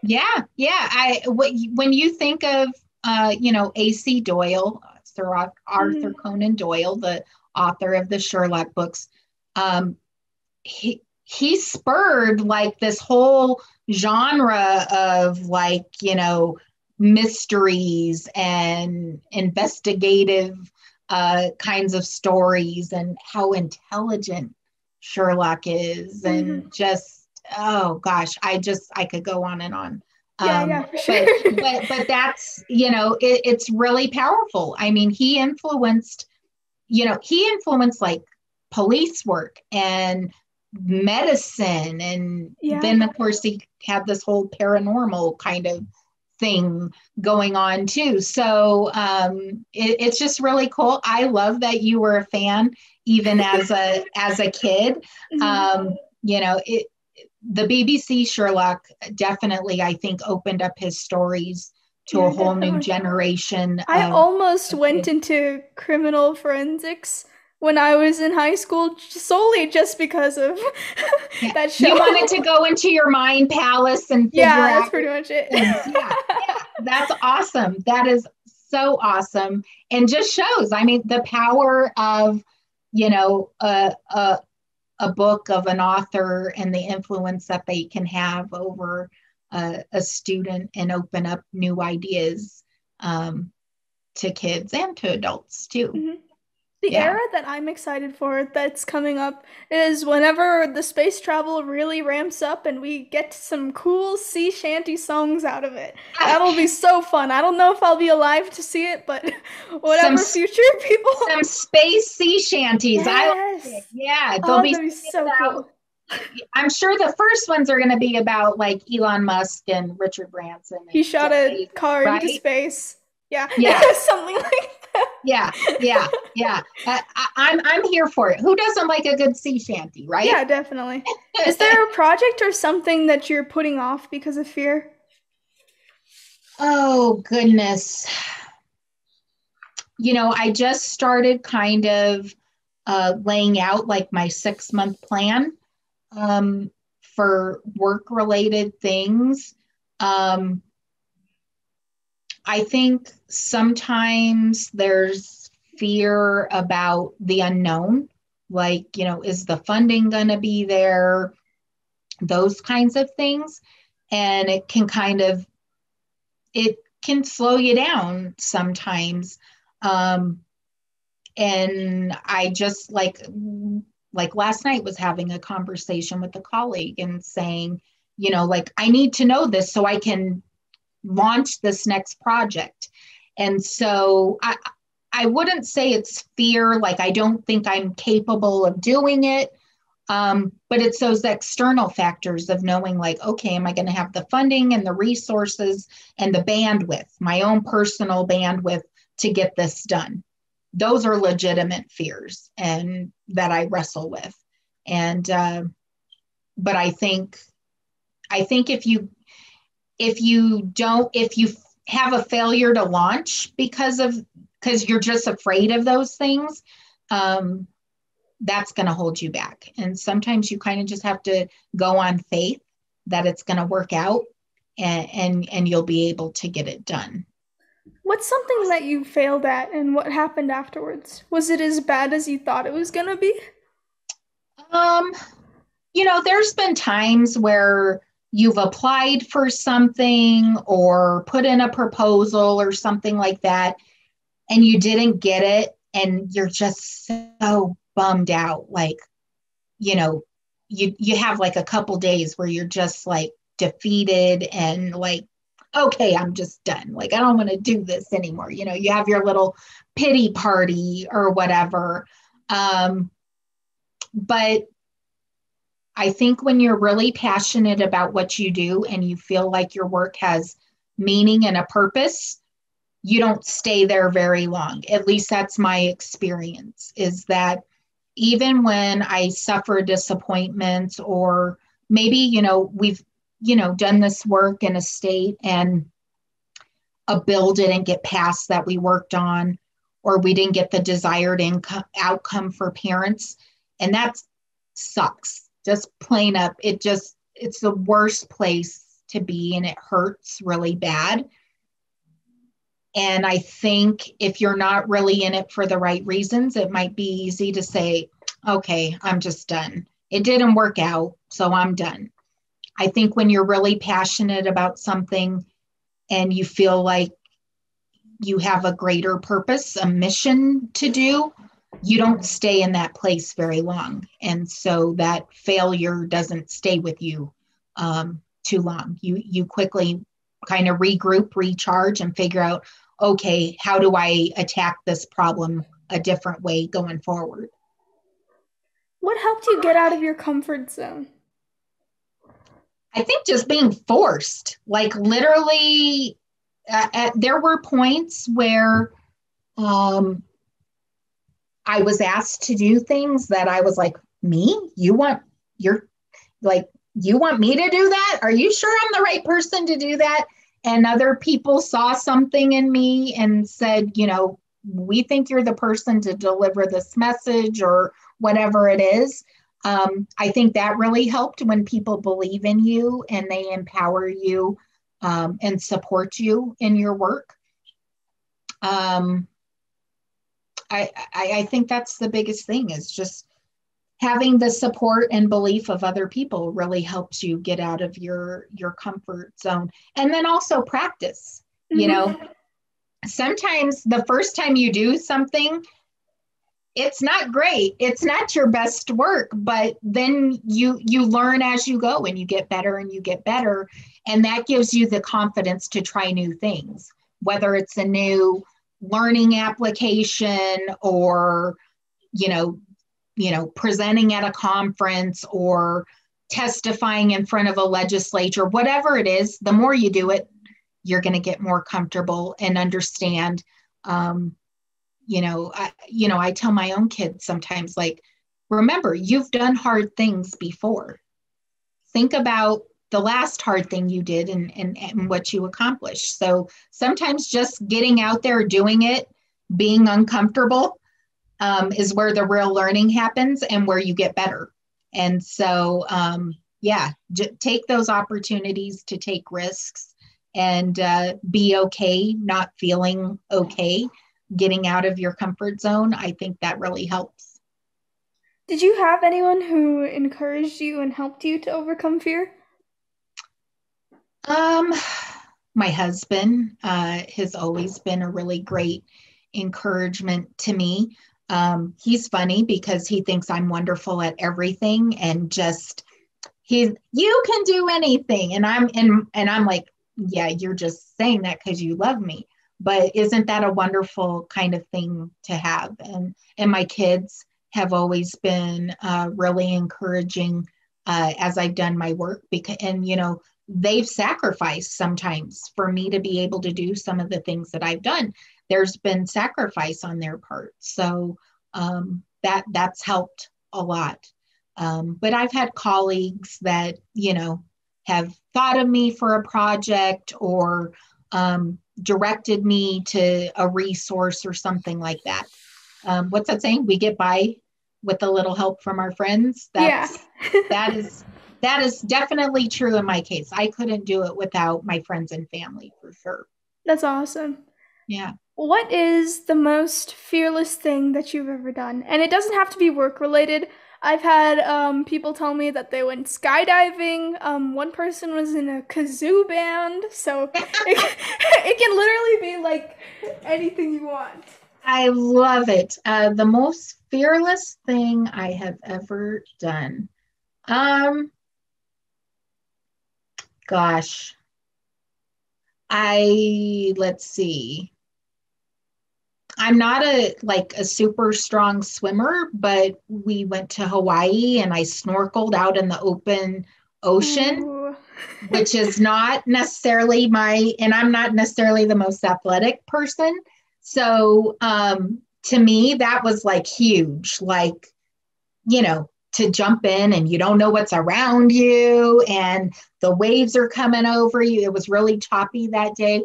Yeah, yeah. When you think of A.C. Doyle, Arthur Mhm. Conan Doyle, the author of the Sherlock books, um, he spurred like this whole genre of like mysteries and investigative kinds of stories, and how intelligent Sherlock is, Mhm. and just, oh gosh, I could go on and on. Yeah, yeah, for sure. But that's, it's really powerful. I mean, he influenced like police work and medicine, and Yeah. then of course he had this whole paranormal kind of thing going on too. So it's just really cool. I love that you were a fan even as a kid. Mhm. um, it the BBC Sherlock definitely, I think, opened up his stories to a Yeah, whole new definitely. generation I almost of went kids. into criminal forensics when I was in high school solely just because of Yeah. that You wanted show. to go into your mind palace and figure Yeah, out that's pretty much it. things. Yeah, yeah, that's awesome. That is so awesome, and just shows, I mean, the power of, you know, a book of an author and the influence that they can have over a student and open up new ideas um, to kids and to adults too. Mhm. The Yeah. era that I'm excited for that's coming up is whenever the space travel really ramps up and we get some cool sea shanty songs out of it. That'll be so fun. I don't know if I'll be alive to see it, but some whatever future people. some space sea shanties. I like it. Yes. Yeah, they'll Oh, be that'd be singing so about. cool. I'm sure the first ones are going to be about like Elon Musk and Richard Branson and He shot Jeff a Bezos, car into right? space. Yeah, Yeah, something like yeah, yeah, that. yeah. I'm here for it. Who doesn't like a good sea shanty, right? Yeah, definitely. Is there a project or something that you're putting off because of fear? Oh goodness. I just started kind of laying out like my 6 month plan um, for work related things. Um, I think sometimes there's fear about the unknown, like, is the funding going to be there? Those kinds of things. And it can slow you down sometimes. Um, and I just like last night was having a conversation with a colleague and saying, like, I need to know this so I can launch this next project. And so I wouldn't say it's fear, like I don't think I'm capable of doing it. But it's those external factors of knowing like, okay, am I going to have the funding and the resources and the bandwidth, my own personal bandwidth to get this done? Those are legitimate fears and that I wrestle with. And, but I think if you have a failure to launch because you're just afraid of those things, that's going to hold you back. And sometimes you kind of just have to go on faith that it's going to work out, and you'll be able to get it done. What's something that you failed at and what happened afterwards? Was it as bad as you thought it was gonna be? Um, there's been times where you've applied for something or put in a proposal or something like that, and you didn't get it, and you're just so bummed out. Like, you have like a couple days where you're just like defeated and like, okay, I'm just done. Like, I don't want to do this anymore. You have your little pity party or whatever. But I think when you're really passionate about what you do and you feel like your work has meaning and a purpose, you don't stay there very long. At least that's my experience, is that even when I suffer disappointments, or maybe, we've, done this work in a state and a bill didn't get passed that we worked on, or we didn't get the desired outcome for parents. And that sucks. Just plain up. It's the worst place to be, and it hurts really bad. And I think if you're not really in it for the right reasons, it might be easy to say, okay, I'm just done. It didn't work out, so I'm done. I think when you're really passionate about something and you feel like you have a greater purpose, a mission to do, you don't stay in that place very long. And so that failure doesn't stay with you too long. You quickly kind of regroup, recharge, and figure out, okay, how do I attack this problem a different way going forward? What helped you get out of your comfort zone? I think just being forced, like literally, there were points where I was asked to do things that I was like, me? You're like, you want me to do that? Are you sure I'm the right person to do that? And other people saw something in me and said, we think you're the person to deliver this message or whatever it is. I think that really helped when people believe in you and they empower you and support you in your work. I think that's the biggest thing, is just having the support and belief of other people really helps you get out of your comfort zone. And then also practice. Mm-hmm. Sometimes the first time you do something, it's not great. It's not your best work, but then you learn as you go and you get better and you get better. And that gives you the confidence to try new things, whether it's a new learning application or, presenting at a conference or testifying in front of a legislature, whatever it is. The more you do it, you're going to get more comfortable and understand. I tell my own kids sometimes, like, remember, you've done hard things before. Think about the last hard thing you did and what you accomplished. So sometimes just getting out there, doing it, being uncomfortable is where the real learning happens and where you get better. And so, take those opportunities to take risks and be okay, not feeling okay, getting out of your comfort zone. I think that really helps. Did you have anyone who encouraged you and helped you to overcome fear? My husband has always been a really great encouragement to me. He's funny because he thinks I'm wonderful at everything, and just you can do anything, and I'm like, yeah, you're just saying that because you love me. But isn't that a wonderful kind of thing to have? And my kids have always been really encouraging as I've done my work because, and they've sacrificed sometimes for me to be able to do some of the things that I've done. There's been sacrifice on their part, so that's helped a lot. But I've had colleagues that have thought of me for a project or directed me to a resource or something like that. What's that saying? We get by with a little help from our friends. Yeah. That is that is definitely true in my case. I couldn't do it without my friends and family for sure. That's awesome. Yeah. What is the most fearless thing that you've ever done? And it doesn't have to be work related. I've had people tell me that they went skydiving. One person was in a kazoo band, so it can literally be like anything you want. I love it. The most fearless thing I have ever done. Um, Gosh, let's see. I'm not a super strong swimmer, but we went to Hawaii and I snorkeled out in the open ocean, Ooh. which is not necessarily and I'm not necessarily the most athletic person. So to me, that was like huge, like, to jump in and you don't know what's around you and the waves are coming over you. It was really choppy that day.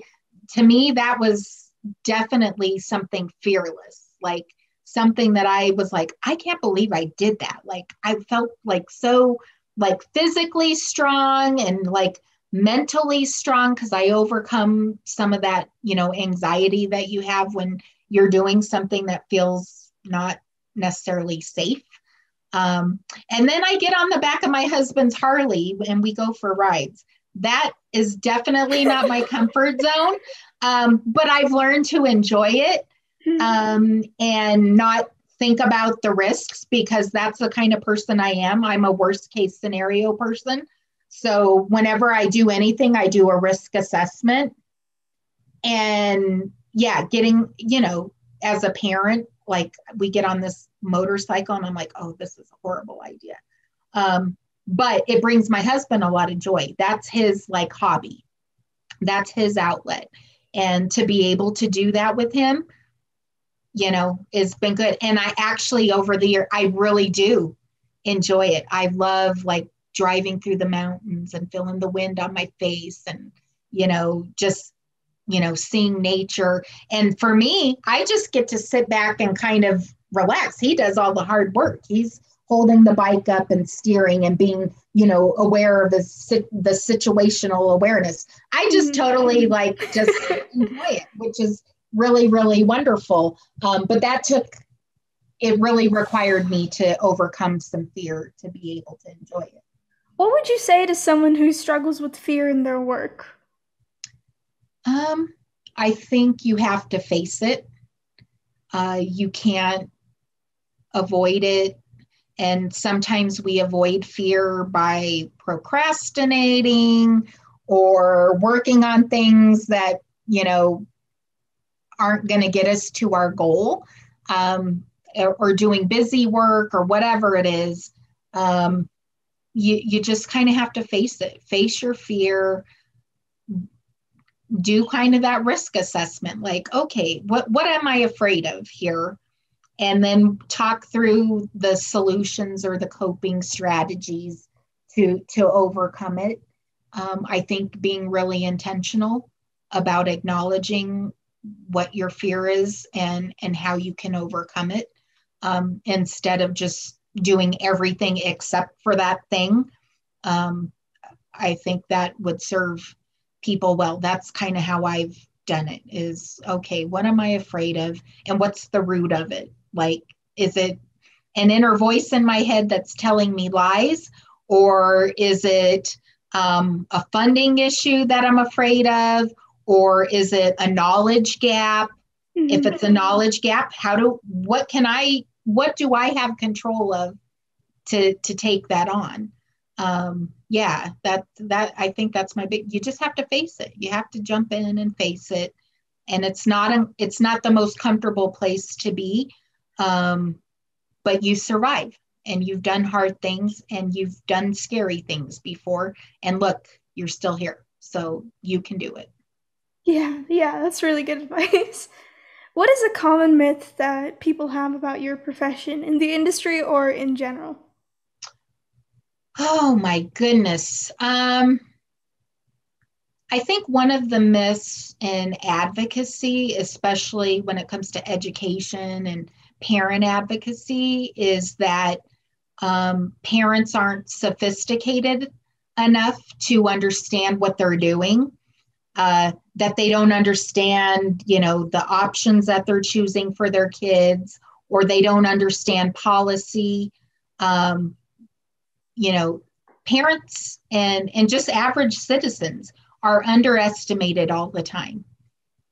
To me, that was definitely something fearless, like something that I was like, I can't believe I did that. Like I felt like so like physically strong and like mentally strong because I overcome some of that, anxiety that you have when you're doing something that feels not necessarily safe. And then I get on the back of my husband's Harley and we go for rides. That is definitely not my comfort zone, but I've learned to enjoy it and not think about the risks because that's the kind of person I am. I'm a worst case scenario person. So whenever I do anything, I do a risk assessment. And yeah, getting, as a parent, like we get on this motorcycle and I'm like, oh, this is a horrible idea. But it brings my husband a lot of joy. That's his like hobby. That's his outlet. And to be able to do that with him, it's been good. And I actually over the year, I really do enjoy it. I love like driving through the mountains and feeling the wind on my face and, just seeing nature. And for me, I just get to sit back and kind of relax. He does all the hard work. He's holding the bike up and steering and being, aware of the situational awareness. I just totally like just enjoy it, which is really, really wonderful. But it really required me to overcome some fear to be able to enjoy it. What would you say to someone who struggles with fear in their work? I think you have to face it. You can't avoid it. And sometimes we avoid fear by procrastinating or working on things that, aren't going to get us to our goal, or doing busy work or whatever it is. You just kind of have to face it, face your fear, do kind of that risk assessment, like, okay, what am I afraid of here? And then talk through the solutions or the coping strategies to overcome it. I think being really intentional about acknowledging what your fear is and how you can overcome it, instead of just doing everything except for that thing. I think that would serve people well. That's kind of how I've done it is, okay, what am I afraid of? And what's the root of it? Like, is it an inner voice in my head that's telling me lies? Or is it a funding issue that I'm afraid of? Or is it a knowledge gap? If it's a knowledge gap, what do I have control of to take that on? Yeah, that I think that's my big, you just have to face it. You have to jump in and face it. And it's not the most comfortable place to be. But you survive, and you've done hard things, and you've done scary things before. And look, you're still here. So you can do it. Yeah, yeah, that's really good advice. What is a common myth that people have about your profession in the industry or in general? Oh my goodness. I think one of the myths in advocacy, especially when it comes to education and parent advocacy, is that parents aren't sophisticated enough to understand what they're doing, that they don't understand, the options that they're choosing for their kids, or they don't understand policy. Um, you know, Parents and just average citizens are underestimated all the time.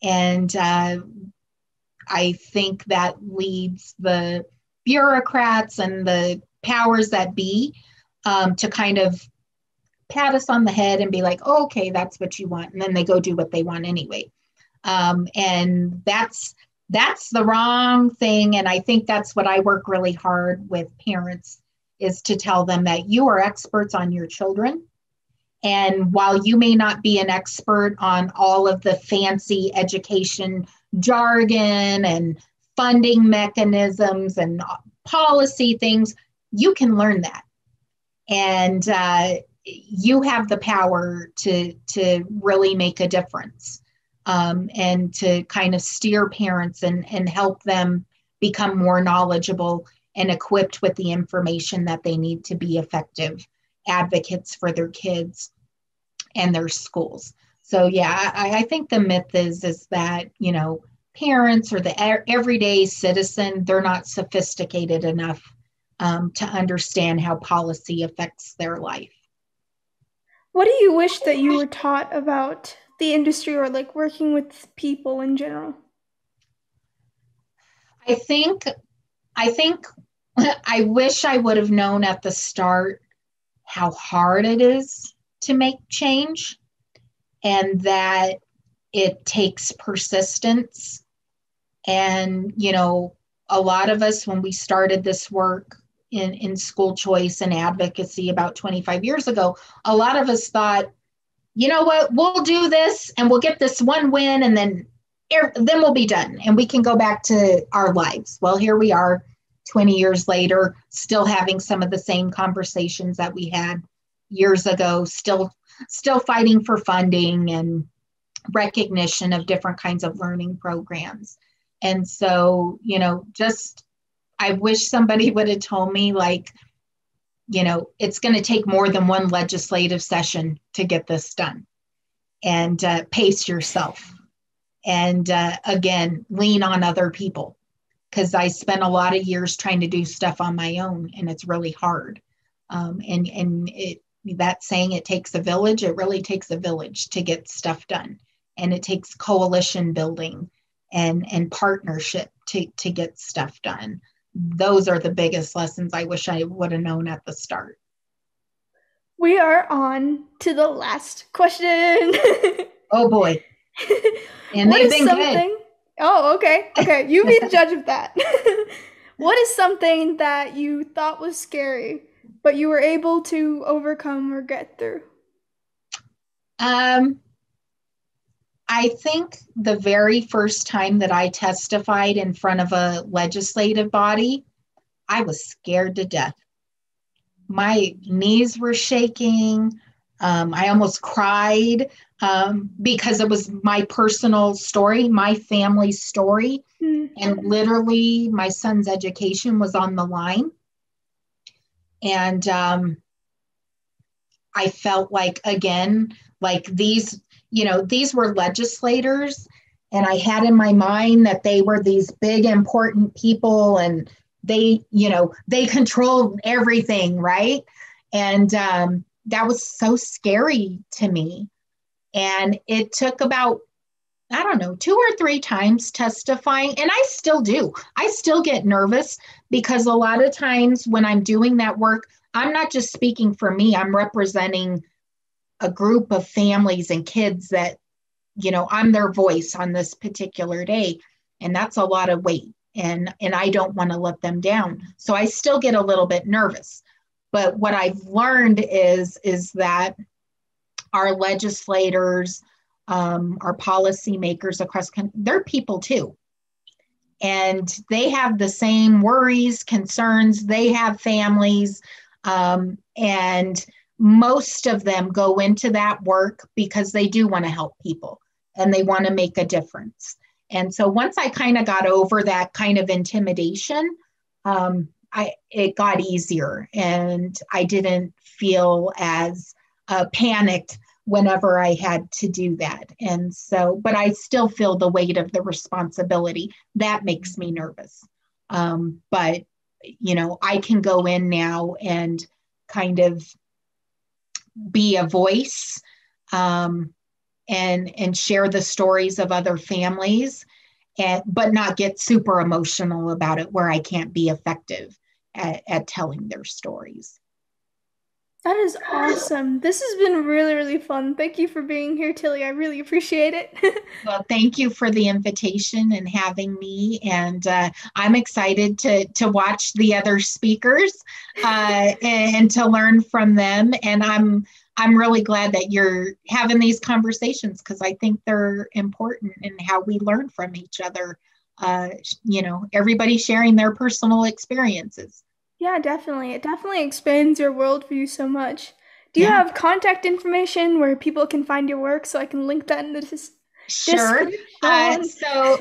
And I think that leads the bureaucrats and the powers that be to kind of pat us on the head and be like, oh, okay, that's what you want. And then they go do what they want anyway. And that's the wrong thing. And I think that's what I work really hard with parents, is to tell them that you are experts on your children. And while you may not be an expert on all of the fancy education jargon and funding mechanisms and policy things, you can learn that. And you have the power to really make a difference, and to kind of steer parents and help them become more knowledgeable and equipped with the information that they need to be effective advocates for their kids and their schools. So yeah, I think the myth is that, parents or the everyday citizen, they're not sophisticated enough to understand how policy affects their life. What do you wish that you were taught about the industry or like working with people in general? I think I think I wish I would have known at the start how hard it is to make change, and that it takes persistence. And, a lot of us, when we started this work in school choice and advocacy about 25 years ago, a lot of us thought, you know what, we'll do this and we'll get this one win, and then we'll be done and we can go back to our lives. Well, here we are 20 years later, still having some of the same conversations that we had years ago, still fighting for funding and recognition of different kinds of learning programs. And so, just I wish somebody would have told me, like, it's going to take more than one legislative session to get this done. And pace yourself. And again, lean on other people, because I spent a lot of years trying to do stuff on my own, and it's really hard. And that saying, it takes a village, it really takes a village to get stuff done. And it takes coalition building and partnership to get stuff done. Those are the biggest lessons I wish I would have known at the start. We are on to the last question. Oh boy. And What they've is been good. something? Oh, okay. Okay, you be the judge of that. What is something that you thought was scary, but you were able to overcome or get through? Um, I think the very first time that I testified in front of a legislative body, I was scared to death. My knees were shaking. I almost cried because it was my personal story, my family's story. Mm. And literally, my son's education was on the line. And I felt like, again, like these were legislators, and I had in my mind that they were these big, important people, and they controlled everything, right? And that was so scary to me. And it took about, I don't know, 2 or 3 times testifying. And I still do. I still get nervous, because a lot of times when I'm doing that work, I'm not just speaking for me, I'm representing a group of families and kids that, I'm their voice on this particular day. And that's a lot of weight. And I don't want to let them down. So I still get a little bit nervous. But what I've learned is that our legislators, our policymakers across the country, they're people too. And they have the same worries, concerns, they have families. And most of them go into that work because they do want to help people and they want to make a difference. And so once I kind of got over that kind of intimidation, it got easier and I didn't feel as panicked whenever I had to do that. And so, but I still feel the weight of the responsibility. That makes me nervous. But, I can go in now and kind of be a voice and share the stories of other families, but not get super emotional about it where I can't be effective at telling their stories. That is awesome. This has been really, really fun. Thank you for being here, Tillie. I really appreciate it. Well, thank you for the invitation and having me. And I'm excited to watch the other speakers and to learn from them. And I'm really glad that you're having these conversations because I think they're important in how we learn from each other. Everybody sharing their personal experiences. Yeah, definitely. It definitely expands your worldview so much. Do you Yeah. have contact information where people can find your work so I can link that in the Sure. description?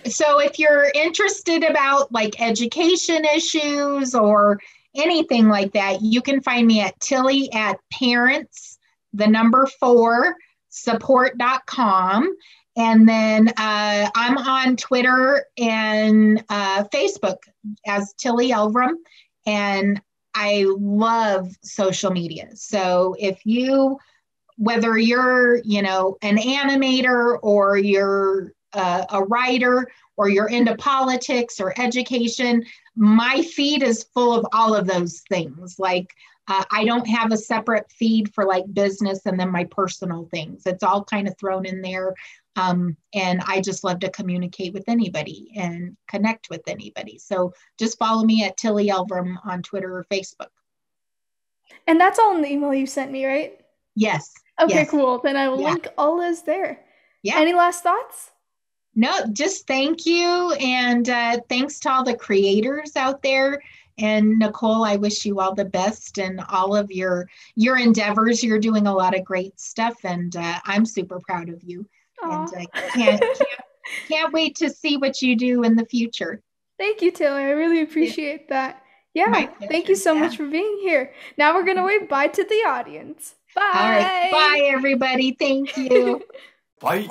So if you're interested about like education issues or anything like that, you can find me at Tillie at parents, the number 4, support.com. And then I'm on Twitter and Facebook as Tillie Elvrum. And I love social media. So whether you're, an animator or you're a writer or you're into politics or education, my feed is full of all of those things. Like I don't have a separate feed for like business and then my personal things. It's all kind of thrown in there. And I just love to communicate with anybody and connect with anybody. So just follow me at Tillie Elvrum on Twitter or Facebook. And that's all in the email you sent me, right? Yes. Okay, Yes. cool. Then I will Yeah. link all those there. Yeah. Any last thoughts? No, just thank you. And thanks to all the creators out there. And Nicole, I wish you all the best in all of your endeavors. You're doing a lot of great stuff, and I'm super proud of you. Aw. And can't wait to see what you do in the future. Thank you, Taylor. I really appreciate that. My Yeah, thank you pleasure. so Yeah. much for being here. Now we're going to wave bye to the audience. All right. Bye. Bye, everybody. Thank you. Bye.